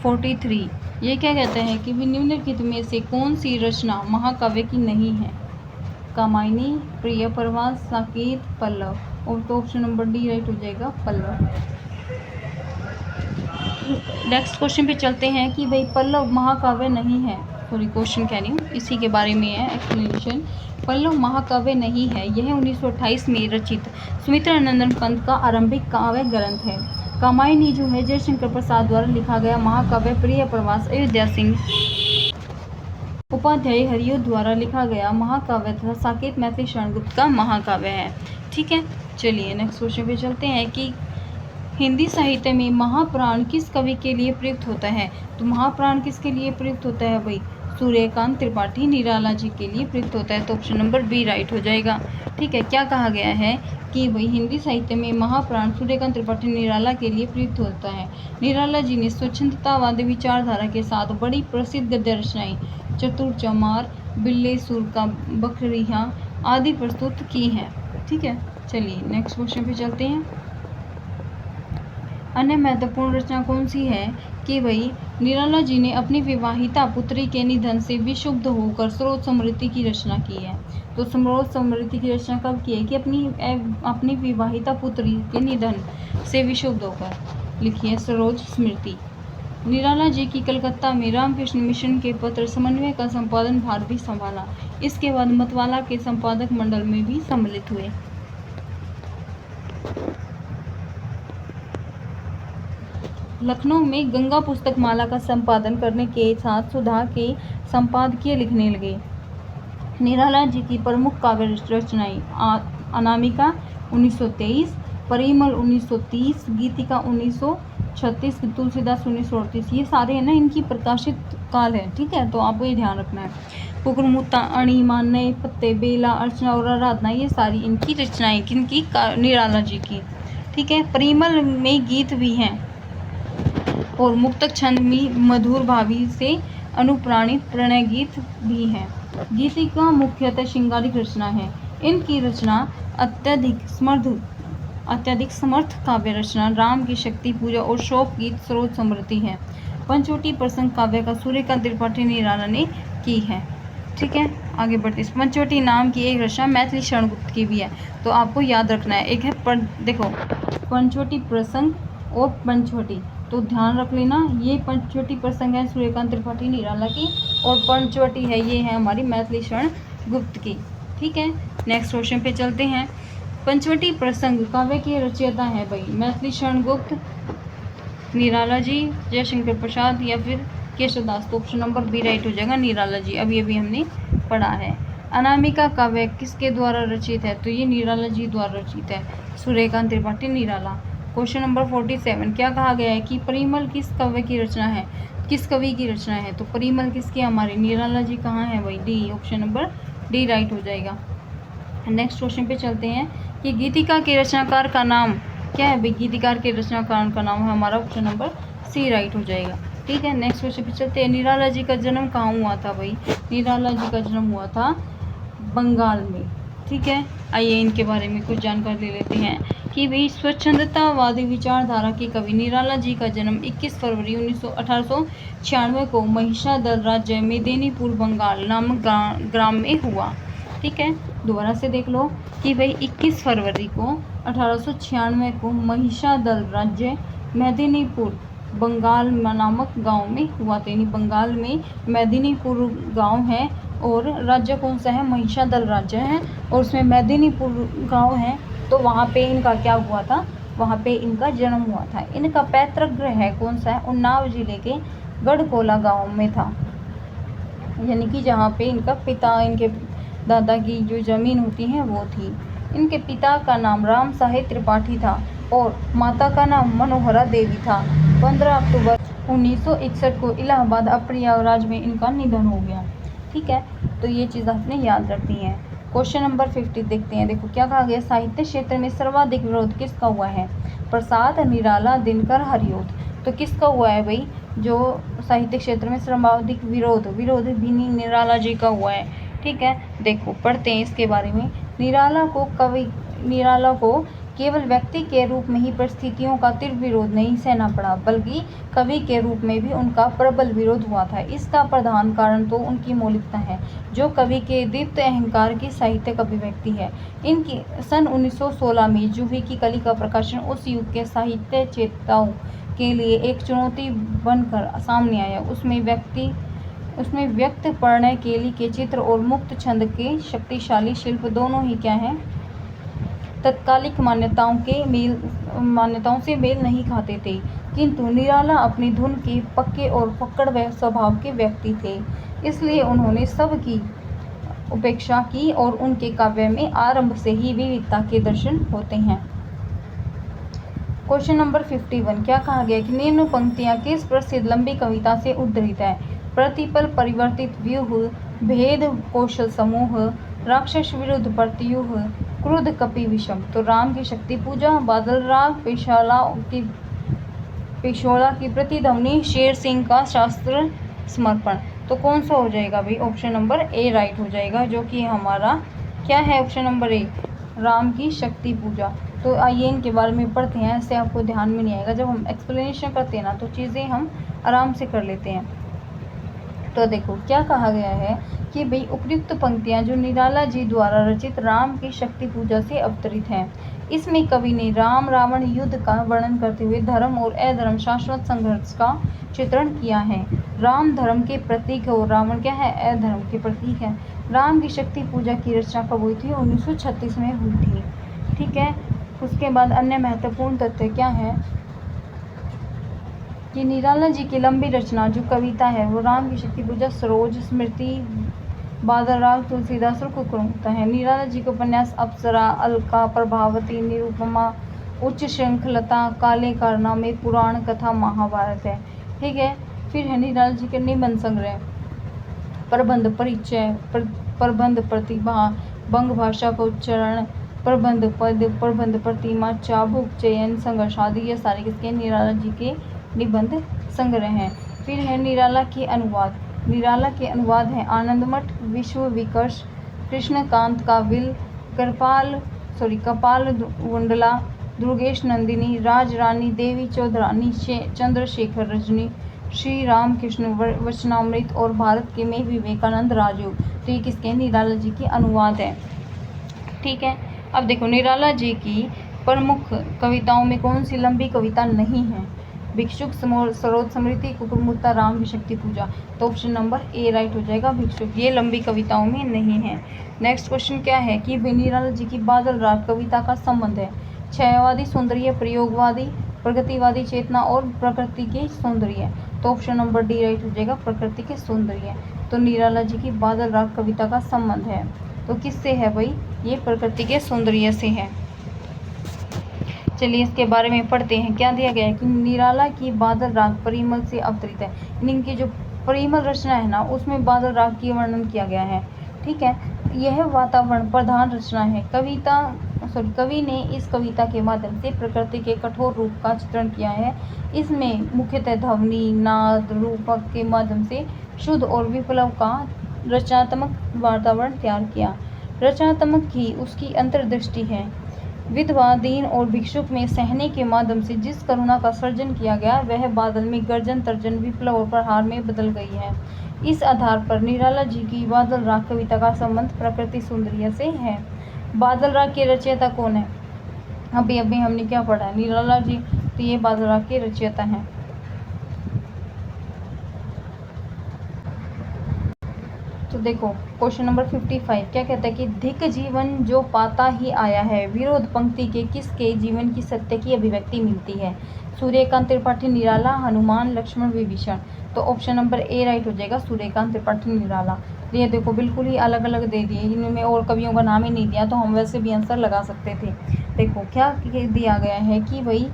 43 ये क्या कहते हैं कि निम्नलिखित में से कौन सी रचना महाकाव्य की नहीं है? कामायनी, प्रिय प्रवास, साकेत, पल्लव। और तो ऑप्शन नंबर डी राइट हो जाएगा, पल्लव। नेक्स्ट क्वेश्चन पे चलते हैं कि भाई पल्लव महाकाव्य नहीं है, सॉरी क्वेश्चन कह रही हूँ, इसी के बारे में है एक्सप्लेनेशन। पल्लव महाकाव्य नहीं है, यह 1928 में रचित सुमित्रानंदन पंत का आरंभिक काव्य ग्रंथ है। कामायनी जो है जयशंकर प्रसाद द्वारा लिखा गया महाकाव्य। प्रिय प्रवास अयोध्या सिंह उपाध्याय हरियो द्वारा लिखा गया महाकाव्य तथा साकेत मैथिली शरण गुप्त का महाकाव्य है। ठीक है, चलिए नेक्स्ट क्वेश्चन पे चलते हैं कि हिंदी साहित्य में महाप्राण किस कवि के लिए प्रयुक्त होता है? तो महाप्राण किसके लिए प्रयुक्त होता है भाई? सूर्यकांत त्रिपाठी, निराला जी के लिए प्रयुक्त होता है। तो ऑप्शन नंबर बी राइट हो जाएगा। ठीक है, क्या कहा गया है कि भाई हिंदी साहित्य में महाप्राण सूर्यकांत त्रिपाठी, निराला के लिए प्रयुक्त होता है। निराला जी ने स्वच्छंदतावादी विचारधारा के साथ बड़ी प्रसिद्ध गद्य रचनाएं चतुर-चमार, बिल्ले सुर का बखरिया आदि प्रस्तुत की हैं। ठीक है, चलिए नेक्स्ट क्वेश्चन पे चलते हैं। अन्य महत्वपूर्ण रचना कौन सी है कि भाई निराला जी ने अपनी विवाहिता पुत्री के निधन से विक्षुब्ध होकर स्रोत समृद्धि की रचना की है। तो स्रोत समृद्धि की रचना कब की है? कि अपनी विवाहिता पुत्री के निधन से विक्षुब्ध होकर लिखी है स्रोत स्मृति। निराला जी की कलकत्ता में रामकृष्ण मिशन के पत्र समन्वय का संपादन भार भी संभाला। इसके बाद मतवाला के संपादक मंडल में भी सम्मिलित हुए। लखनऊ में गंगा पुस्तक माला का संपादन करने के साथ सुधा के संपादकीय लिखने लगे। निराला जी की प्रमुख काव्य रचनाएं अनामिका 1923, परिमल 1930, गीतिका 1936, तुलसीदास 1938, ये सारे है ना इनकी प्रकाशित काल है। ठीक है, तो आपको ये ध्यान रखना है। कुकुरमुत्ता, अणिमा, नए पत्ते, बेला, अर्चना और आराधना, ये सारी इनकी रचनाएं किनकी? निराला जी की। ठीक है, परिमल में गीत भी हैं और मुक्तक छंद में मधुर भावी से अनुप्राणित प्रणय गीत भी हैं। गीतिका मुख्यतः श्रृंगारिक रचना है। इनकी रचना अत्यधिक समर्थ काव्य रचना, राम की शक्ति पूजा और शोक गीत स्रोत समृद्धि है। पंचवटी प्रसंग काव्य का सूर्यकांत त्रिपाठी निराला ने की है। ठीक है, आगे बढ़ते। पंचवटी नाम की एक रचना मैथिली शरण गुप्त की भी है, तो आपको याद रखना है। एक है देखो पंचवटी प्रसंग और पंचवटी, तो ध्यान रख लेना। ये पंचवटी प्रसंग है सूर्यकांत त्रिपाठी निराला की, और पंचवटी है ये है हमारी मैथिली शरण गुप्त की। ठीक है, नेक्स्ट क्वेश्चन पे चलते हैं। पंचवटी प्रसंग काव्य के रचयिता है भाई मैथिली शरण गुप्त, निराला जी, जयशंकर प्रसाद या फिर केशवदास, तो ऑप्शन नंबर बी राइट हो जाएगा, निराला जी। अभी हमने पढ़ा है। अनामिका काव्य किसके द्वारा रचित है? तो ये निराला जी द्वारा रचित है, सूर्यकांत त्रिपाठी निराला। क्वेश्चन नंबर 47, क्या कहा गया है कि परिमल किस कवि की रचना है? किस कवि की रचना है? तो परिमल किसकी? हमारे निराला जी। कहाँ है भाई? D, option number D right हो जाएगा। नेक्स्ट क्वेश्चन पे चलते हैं कि गीतिका के रचनाकार का नाम क्या है भाई? गीतिकार के रचनाकार का नाम है हमारा ऑप्शन नंबर सी राइट हो जाएगा। ठीक है, नेक्स्ट क्वेश्चन पे चलते हैं। निराला जी का जन्म कहाँ हुआ था भाई? निराला जी का जन्म हुआ था बंगाल में। ठीक है, आइए इनके बारे में कुछ जानकारी ले लेते हैं कि भाई स्वच्छंदतावादी विचारधारा के कवि निराला जी का जन्म 21 फरवरी 1896 को महिषादल राज्य मेदिनीपुर बंगाल नामक ग्राम में हुआ। ठीक है, दोबारा से देख लो कि भाई 21 फरवरी को 1896 को महिषादल राज्य मेदिनीपुर बंगाल नामक गांव में हुआ था। यानी बंगाल में मेदिनीपुर गांव है और राज्य कौन सा है? महिषादल राज्य है, और उसमें मेदिनीपुर गांव है। तो वहाँ पे इनका क्या हुआ था? वहाँ पे इनका जन्म हुआ था। इनका पैतृक गृह है कौन सा है? उन्नाव जिले के गढ़कोला गांव में था, यानी कि जहाँ पे इनका पिता, इनके दादा की जो जमीन होती है वो थी। इनके पिता का नाम राम साहेब त्रिपाठी था और माता का नाम मनोहरा देवी था। 15 अक्टूबर 1961 को इलाहाबाद प्रयागराज में इनका निधन हो गया। ठीक है, तो ये चीज़ आपने याद रखनी है। क्वेश्चन नंबर 50 देखते हैं। देखो क्या कहा गया? साहित्य क्षेत्र में सर्वाधिक विरोध किसका हुआ है? प्रसाद, निराला, दिनकर, हरिओत। तो किसका हुआ है भाई? जो साहित्य क्षेत्र में सर्वाधिक विरोध भी निराला जी का हुआ है। ठीक है, देखो पढ़ते हैं इसके बारे में। निराला को केवल व्यक्ति के रूप में ही परिस्थितियों का तीव्र विरोध नहीं सहना पड़ा, बल्कि कवि के रूप में भी उनका प्रबल विरोध हुआ था। इसका प्रधान कारण तो उनकी मौलिकता है, जो कवि के दीप्त अहंकार की साहित्यिक अभिव्यक्ति है। इनकी सन 1916 में जूही की कली का प्रकाशन उस युग के साहित्य चेताओं के लिए एक चुनौती बनकर सामने आया। उसमें व्यक्त प्रणय, केली के चित्र और मुक्त छंद के शक्तिशाली शिल्प दोनों ही क्या हैं? तत्कालिक मान्यताओं से मेल नहीं खाते थे, किंतु निराला अपनी धुन के पक्के और पकड़ स्वभाव के व्यक्ति थे, इसलिए उन्होंने सबकी उपेक्षा की और उनके काव्य में आरंभ से ही विविधता के दर्शन होते हैं। क्वेश्चन नंबर 51, क्या कहा गया कि निम्न पंक्तियां किस प्रसिद्ध लंबी कविता से उद्धृत है? प्रतिपल परिवर्तित व्यूह, भेद कौशल समूह, राक्षस विरुद्ध प्रत्यूह, क्रुद्ध कपि विषम। तो राम की शक्ति पूजा, बादल राग, पिशोला की प्रतिध्वनि, शेर सिंह का शास्त्र समर्पण। तो कौन सा हो जाएगा भाई? ऑप्शन नंबर ए राइट हो जाएगा, जो कि हमारा क्या है? ऑप्शन नंबर ए, राम की शक्ति पूजा। तो आइए इनके बारे में पढ़ते हैं, ऐसे आपको ध्यान में नहीं आएगा। जब हम एक्सप्लेनेशन करते हैं ना तो चीज़ें हम आराम से कर लेते हैं। तो देखो क्या कहा गया है कि भाई उपयुक्त पंक्तियां जो निराला जी द्वारा रचित राम की शक्ति पूजा से अवतरित हैं। इसमें कवि ने राम रावण युद्ध का वर्णन करते हुए धर्म और अधर्म शाश्वत संघर्ष का चित्रण किया है। राम धर्म के प्रतीक है और रावण क्या है, अधर्म के प्रतीक है। राम की शक्ति पूजा की रचना कब हुई थी, 1936 में हुई थी। ठीक है, उसके बाद अन्य महत्वपूर्ण तथ्य क्या है कि निराला जी की लंबी रचना जो कविता है वो राम की शक्ति पूजा, सरोज, स्मृति, बादल राग, तुलसीदास और कुकुरमुक्ता है। निराला जी के उपन्यास अप्सरा, अलका, प्रभावती, निरुपमा, उच्च श्रृंखलता, काले कारनामे, पुराण कथा, महाभारत है। ठीक है, फिर है निराला जी के निबंध संग्रह, प्रबंध परिचय, प्रबंध प्रतिभा, बंग भाषा का उच्चारण, प्रबंध पद, प्रबंध प्रतिमा, चाबुक, चयन, संघर्ष आदि, ये सारे किसके, निराला जी के निबंध संग्रह हैं। फिर है निराला के अनुवाद। निराला के अनुवाद हैं आनंदमठ, विश्व विकर्ष, कृष्णकांत काविल, कपाल वुंडला, दुर्गेश नंदिनी, राज रानी, देवी चौधरानी, चंद्रशेखर रजनी, श्री राम कृष्ण वचनामृत और भारत के में विवेकानंद राजयोग। तो ये किसके, निराला जी की अनुवाद है। ठीक है, अब देखो निराला जी की प्रमुख कविताओं में कौन सी लंबी कविता नहीं है। भिक्षुक, सरोज, स्मृति, कुकुरमुक्ता, राम की शक्ति पूजा। तो ऑप्शन नंबर ए राइट हो जाएगा, भिक्षुक। ये लंबी कविताओं में नहीं है। नेक्स्ट क्वेश्चन क्या है कि निराला जी की बादल राग कविता का संबंध है छायावादी सौंदर्य, प्रयोगवादी, प्रगतिवादी चेतना और प्रकृति के सौंदर्य। तो ऑप्शन नंबर डी राइट हो जाएगा, प्रकृति के सौंदर्य। तो निराला जी की बादल राग कविता का संबंध है तो किससे है भाई, ये प्रकृति के सौंदर्य से है। चलिए इसके बारे में पढ़ते हैं। क्या दिया गया है कि निराला की बादल राग परिमल से अवतरित है। इनकी जो परिमल रचना है ना उसमें बादल राग की वर्णन किया गया है। ठीक है, यह वातावरण प्रधान रचना है। कवि ने इस कविता के माध्यम से प्रकृति के कठोर रूप का चित्रण किया है। इसमें मुख्यतः ध्वनि, नाद, रूपक के माध्यम से शुद्ध और विप्लव का रचनात्मक वातावरण तैयार किया। रचनात्मक की उसकी अंतर्दृष्टि है। विधवा, दीन और भिक्षुक में सहने के माध्यम से जिस करुणा का सर्जन किया गया वह बादल में गर्जन, तर्जन, विप्लव और प्रहार में बदल गई है। इस आधार पर निराला जी की बादल राग कविता का संबंध प्रकृति सौंदर्य से है। बादल राग के रचयिता कौन है, अभी हमने क्या पढ़ा है, निराला जी। तो ये बादल राग के रचयिता हैं। तो देखो क्वेश्चन नंबर 55 क्या कहता है कि धिक जीवन जो पाता ही आया है, विरोध पंक्ति के किसके जीवन की सत्य की अभिव्यक्ति मिलती है। सूर्यकांत त्रिपाठी, निराला, हनुमान, लक्ष्मण, विभीषण। तो ऑप्शन नंबर ए राइट हो जाएगा, सूर्यकांत त्रिपाठी, निराला। ये देखो बिल्कुल ही अलग अलग दे दिए, इनमें और कवियों का नाम ही नहीं दिया तो हम वैसे भी आंसर लगा सकते थे। देखो क्या दिया गया है कि भाई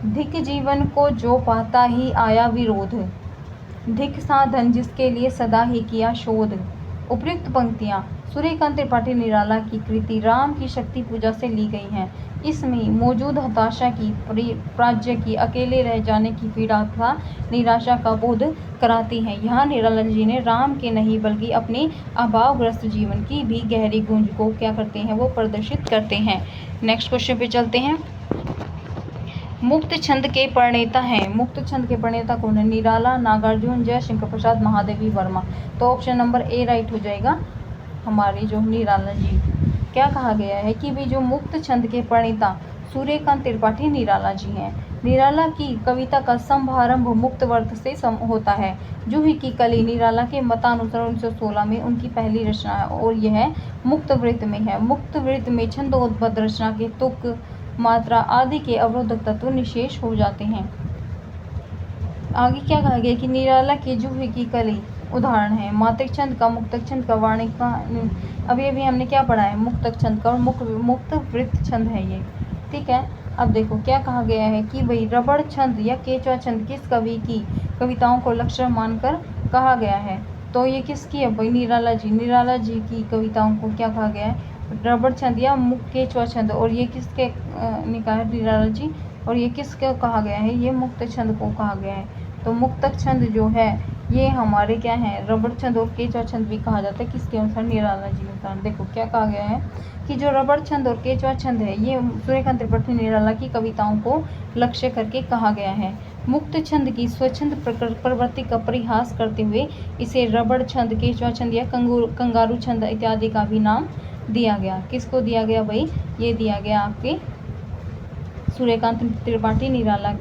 धिक जीवन को जो पाता ही आया विरोध, धिक साधन जिसके लिए सदा ही किया शोध। उपयुक्त पंक्तियां सूर्यकांत त्रिपाठी निराला की कृति राम की शक्ति पूजा से ली गई हैं। इसमें मौजूद हताशा की, प्राज्य की, अकेले रह जाने की पीड़ा तथा निराशा का बोध कराती हैं। यहाँ निराला जी ने राम के नहीं बल्कि अपने अभावग्रस्त जीवन की भी गहरी गूंज को क्या करते हैं, वो प्रदर्शित करते हैं। नेक्स्ट क्वेश्चन पे चलते हैं। मुक्त छंद के प्रणेता हैं। मुक्त छंद के प्रणेता कौन है, निराला, नागार्जुन, जयशंकर प्रसाद, महादेवी वर्मा। तो ऑप्शन नंबर ए राइट हो जाएगा हमारी जो निराला जी। क्या कहा गया है कि भी जो मुक्त छंद के प्रणेता सूर्यकांत त्रिपाठी निराला जी हैं। निराला की कविता का समारंभ मुक्त वर्त से होता है। जूही की कली निराला के मतानुसार 1916 में उनकी पहली रचना है और यह मुक्त वृत्त में है। मुक्त वृत्त में छंदोबद्ध रचना के तुक, मात्रा आदि के अवरोधक तत्व निशेष हो जाते हैं। आगे क्या कहा गया कि निराला के जूही की कली उदाहरण है मात्रिक छंद का, मुक्तक छंद का, वाणिक का। अभी हमने क्या पढ़ा है, मुक्तक छंद का और मुक्त वृत्त छंद है ये। ठीक है, अब देखो क्या कहा गया है कि भाई रबड़ छंद या केचुआ छंद किस कवि की कविताओं को लक्ष्य मानकर कहा गया है। तो ये किसकी है भाई, निराला जी। निराला जी की कविताओं को क्या कहा गया है, रबड़ छंद या केचुआ छंद। और ये किसके ने कहा है, निराला जी। और ये किसके कहा गया है, ये मुक्त छंद को कहा गया है। तो मुक्तक छंद जो है ये हमारे क्या है, रबड़ छंद और केचवा छंद भी कहा जाता है। किसके अनुसार? निराला जी के अनुसार। देखो क्या कहा गया है कि जो रबड़ छंद और केचवा छंद है ये सूर्यकांत त्रिपाठी निराला की कविताओं को लक्ष्य करके कहा गया है। मुक्त छंद की स्वच्छंद प्रवृत्ति का परिहास करते हुए इसे रबड़ छंद, केचवा छंद या कंगारू छंद इत्यादि का भी नाम दिया गया। किसको दिया गया भाई? ये दिया गया आपके सूर्यकांत त्रिपाठी निराला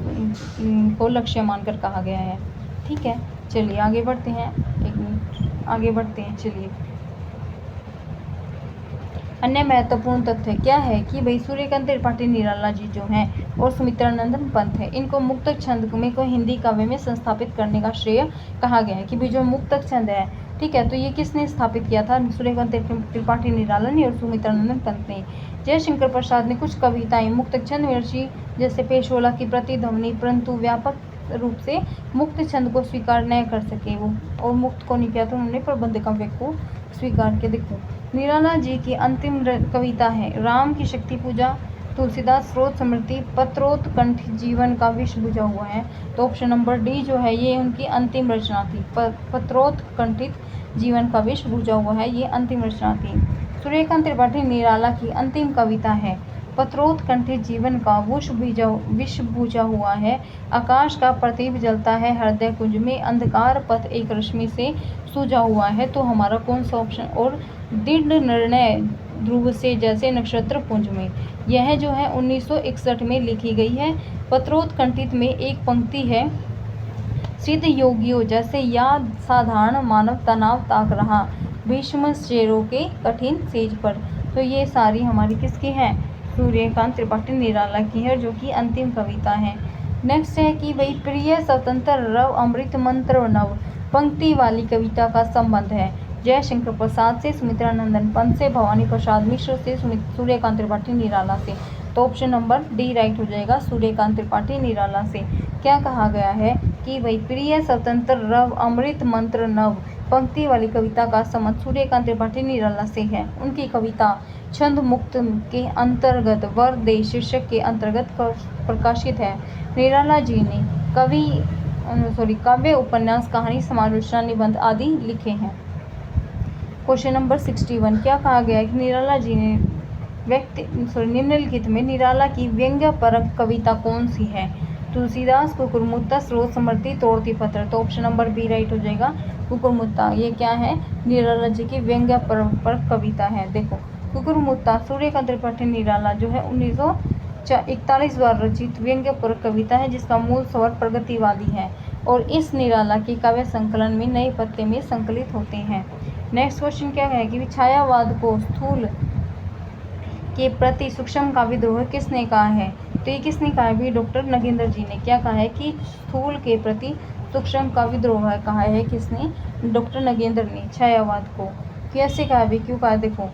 को लक्ष्य मानकर कहा गया है। ठीक है, चलिए आगे बढ़ते हैं। एक मिनट आगे बढ़ते हैं। चलिए, अन्य महत्वपूर्ण तथ्य क्या है कि भाई सूर्यकांत त्रिपाठी निराला जी जो हैं और सुमित्रानंदन पंत है, इनको मुक्तक छंद में को हिंदी काव्य में संस्थापित करने का श्रेय कहा गया है। कि भाई जो मुक्तक छंद है, ठीक है, तो ये किसने स्थापित किया था? सूर्यकांत त्रिपाठी निराला ने और सुमित्रानंदन पंत ने। जयशंकर प्रसाद ने कुछ कविताएं मुक्तक छंद में रची, जैसे पेशोला की प्रतिध्वनि, परंतु व्यापक रूप से मुक्त छंद को स्वीकार न कर सके वो, और मुक्त को नहीं किया था उन्होंने, प्रबंध काव्य को स्वीकार किया। देखो निराला जी की अंतिम कविता है राम की शक्ति पूजा, तुलसीदास स्रोत स्मृति, पत्रोत्कंठ जीवन का विष बुझा हुआ है। तो ऑप्शन नंबर डी जो है ये उनकी अंतिम रचना थी। पत्रोत्कंठित जीवन का विष बुझा हुआ है, ये अंतिम रचना थी। सूर्यकांत त्रिपाठी निराला की अंतिम कविता है पत्रोत्कंठित जीवन का विष बुझा हुआ है। आकाश का प्रदीप जलता है हृदय कुंज में, अंधकार पथ एक रश्मि से सूझा हुआ है। तो हमारा कौन सा ऑप्शन? और दृढ़ निर्णय ध्रुव से जैसे नक्षत्र पुंज में, यह जो है 1961 में लिखी गई है। पत्रोत्कंठित में एक पंक्ति है, सिद्ध योगियों जैसे याद साधारण मानव तनाव ताक रहा, भीष्म शेरों के कठिन सेज पर। तो ये सारी हमारी किसकी हैं? सूर्यकांत त्रिपाठी निराला की है, जो कि अंतिम कविता है। नेक्स्ट है कि भाई प्रिय स्वतंत्र रव अमृत मंत्र नव, पंक्ति वाली कविता का संबंध है जयशंकर प्रसाद से, सुमित्रानंदन पंत से, भवानी प्रसाद मिश्र से, सूर्यकांत त्रिपाठी निराला से। तो ऑप्शन नंबर डी राइट हो जाएगा, सूर्यकांत त्रिपाठी निराला से। क्या कहा गया है कि भाई प्रिय स्वतंत्र रव अमृत मंत्र नव, पंक्ति वाली कविता का संबंध सूर्यकांत त्रिपाठी निराला से है। उनकी कविता छंद मुक्त के अंतर्गत वर दे शीर्षक के अंतर्गत प्रकाशित है। निराला जी ने काव्य, उपन्यास, कहानी, समालोचना, निबंध आदि लिखे हैं। क्वेश्चन नंबर 61 क्या कहा गया है कि निराला जी ने निम्नलिखित में निराला की व्यंग्य परक कविता कौन सी है? तुलसीदास, कुकुरमुत्ता, स्रोत स्मृति, तोड़ती पत्र। तो ऑप्शन नंबर बी राइट हो जाएगा, कुकुरमुत्ता। ये क्या है? निराला जी की व्यंग्य परक कविता है। देखो कुकुरमुत्ता सूर्यकांत त्रिपाठी निराला जो है 1941 द्वारा रचित व्यंग्य परक कविता है, जिसका मूल स्वर प्रगतिवादी है और इस निराला के काव्य संकलन में नए पत्ते में संकलित होते हैं। नेक्स्ट क्वेश्चन क्या है कि छायावाद को स्थूल के प्रति सूक्ष्म का विद्रोह किसने कहा है? तो ये किसने कहा है? भी डॉक्टर नगेंद्र जी ने। क्या कहा है कि स्थूल के प्रति सूक्ष्म का विद्रोह कहा है किसने? डॉक्टर नगेंद्र ने छायावाद को। कैसे कहा भी, क्यों कहा? देखो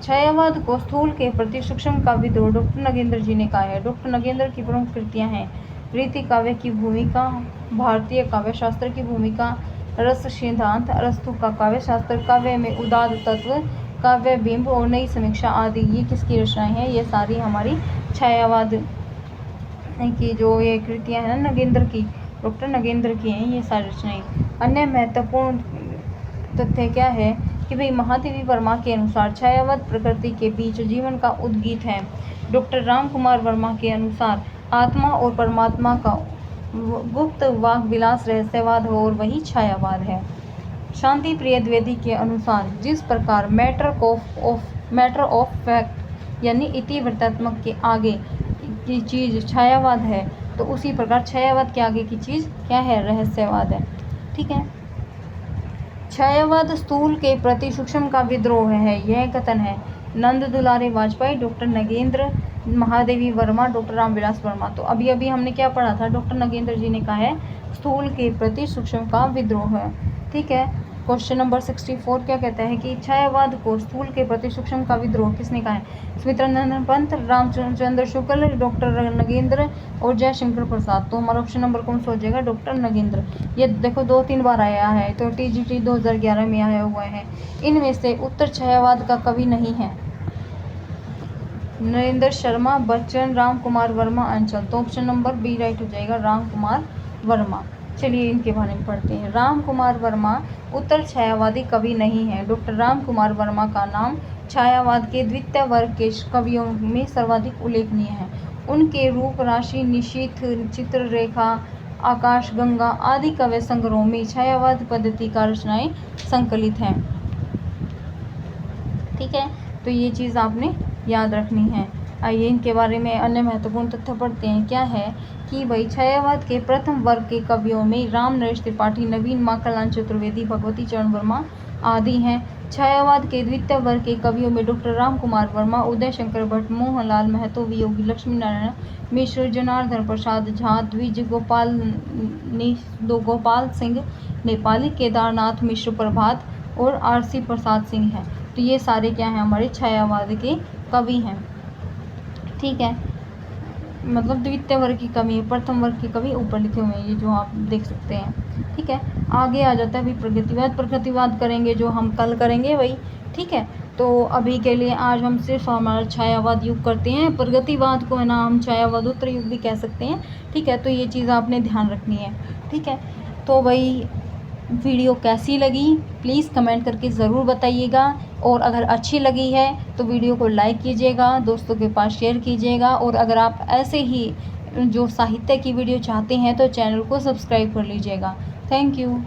छायावाद को स्थूल के प्रति सूक्ष्म का विद्रोह डॉक्टर नगेंद्र जी ने कहा है। डॉक्टर नगेंद्र की प्रमुख कृतियां हैं रीति काव्य की भूमिका, भारतीय काव्य शास्त्र की भूमिका, रस सिद्धांत, अरस्तु का काव्य शास्त्र, काव्य में उदात्त तत्व, काव्य बिंब और नई समीक्षा आदि। ये किसकी रचनाएं हैं? ये सारी हमारी छायावाद की जो ये कृतियां हैं ना नगेंद्र की, डॉक्टर नगेंद्र की हैं ये सारी रचनाएं। अन्य महत्वपूर्ण तथ्य क्या है कि भाई महादेवी वर्मा के अनुसार छायावाद प्रकृति के बीच जीवन का उद्गीत है। डॉक्टर राम कुमार वर्मा के अनुसार आत्मा और परमात्मा का गुप्त वाक विलास रहस्यवाद हो और वही छायावाद है। शांति प्रिय द्विवेदी के अनुसार जिस प्रकार मैटर ऑफ फैक्ट यानी इतिवृत्तात्मक के आगे की चीज़ छायावाद है, तो उसी प्रकार छायावाद के आगे की चीज़ क्या है? रहस्यवाद है। ठीक है, छायावाद स्थूल के प्रति सूक्ष्म का विद्रोह है, यह कथन है नंद दुलारे वाजपेयी, डॉक्टर नगेंद्र, महादेवी वर्मा, डॉक्टर रामविलास वर्मा। तो अभी अभी हमने क्या पढ़ा था? डॉक्टर नगेंद्र जी ने कहा है स्थूल के प्रति सूक्ष्म का विद्रोह है। ठीक है, क्वेश्चन नंबर 64 क्या कहता है कि छायावाद को स्थूल के प्रति सूक्ष्म का विद्रोह किसने कहा है? सुमित्रानंदन पंत, रामचंद्र शुक्ल, डॉक्टर नगेंद्र और जयशंकर प्रसाद। तो हमारा ऑप्शन नंबर कौन सा हो जाएगा? डॉक्टर नगेंद्र। ये देखो 2-3 बार आया है, तो TGT 2011 में आया हुआ है। इनमें से उत्तर छायावाद का कवि नहीं है। नरेंद्र शर्मा, बच्चन, राम कुमार वर्मा, अंचल। तो ऑप्शन नंबर बी राइट हो जाएगा, राम कुमार वर्मा। चलिए इनके बारे में पढ़ते हैं। राम कुमार वर्मा उत्तर छायावादी कवि नहीं है। डॉक्टर राम कुमार वर्मा का नाम छायावाद के द्वितीय वर्ग के कवियों में सर्वाधिक उल्लेखनीय है। उनके रूप राशि, निशीथ, चित्ररेखा, आकाशगंगा आदि काव्य संग्रहों में छायावाद पद्धति का रचनाएं संकलित हैं। ठीक है, तो ये चीज़ आपने याद रखनी है। आइए इनके बारे में अन्य महत्वपूर्ण तथ्य पढ़ते हैं। क्या है कि भाई छायावाद के प्रथम वर्ग के कवियों में राम नरेश त्रिपाठी, नवीन माखनलाल चतुर्वेदी, भगवती चरण वर्मा आदि हैं। छायावाद के द्वितीय वर्ग के कवियों में डॉक्टर राम कुमार वर्मा, उदय शंकर भट्ट, मोहनलाल महतो, वियोगी लक्ष्मी नारायण मिश्र, जनार्दन प्रसाद झा, द्विज गोपाल सिंह नेपाली, केदारनाथ मिश्र प्रभात और RC प्रसाद सिंह हैं। तो ये सारे क्या हैं, हमारे छायावाद के कवि हैं। ठीक है, मतलब द्वितीय वर्ग की कवि है, प्रथम वर्ग के कवि ऊपर लिखे हुए हैं, ये जो आप देख सकते हैं। ठीक है, आगे आ जाता है अभी प्रगतिवाद करेंगे, जो हम कल करेंगे वही। ठीक है, तो अभी के लिए आज हम सिर्फ हमारा छायावाद युग करते हैं। प्रगतिवाद को है ना हम छायावादोत्तर युग भी कह सकते हैं। ठीक है, तो ये चीज़ आपने ध्यान रखनी है। ठीक है, तो भाई वीडियो कैसी लगी प्लीज़ कमेंट करके ज़रूर बताइएगा, और अगर अच्छी लगी है तो वीडियो को लाइक कीजिएगा, दोस्तों के पास शेयर कीजिएगा, और अगर आप ऐसे ही जो साहित्य की वीडियो चाहते हैं तो चैनल को सब्सक्राइब कर लीजिएगा। Thank you.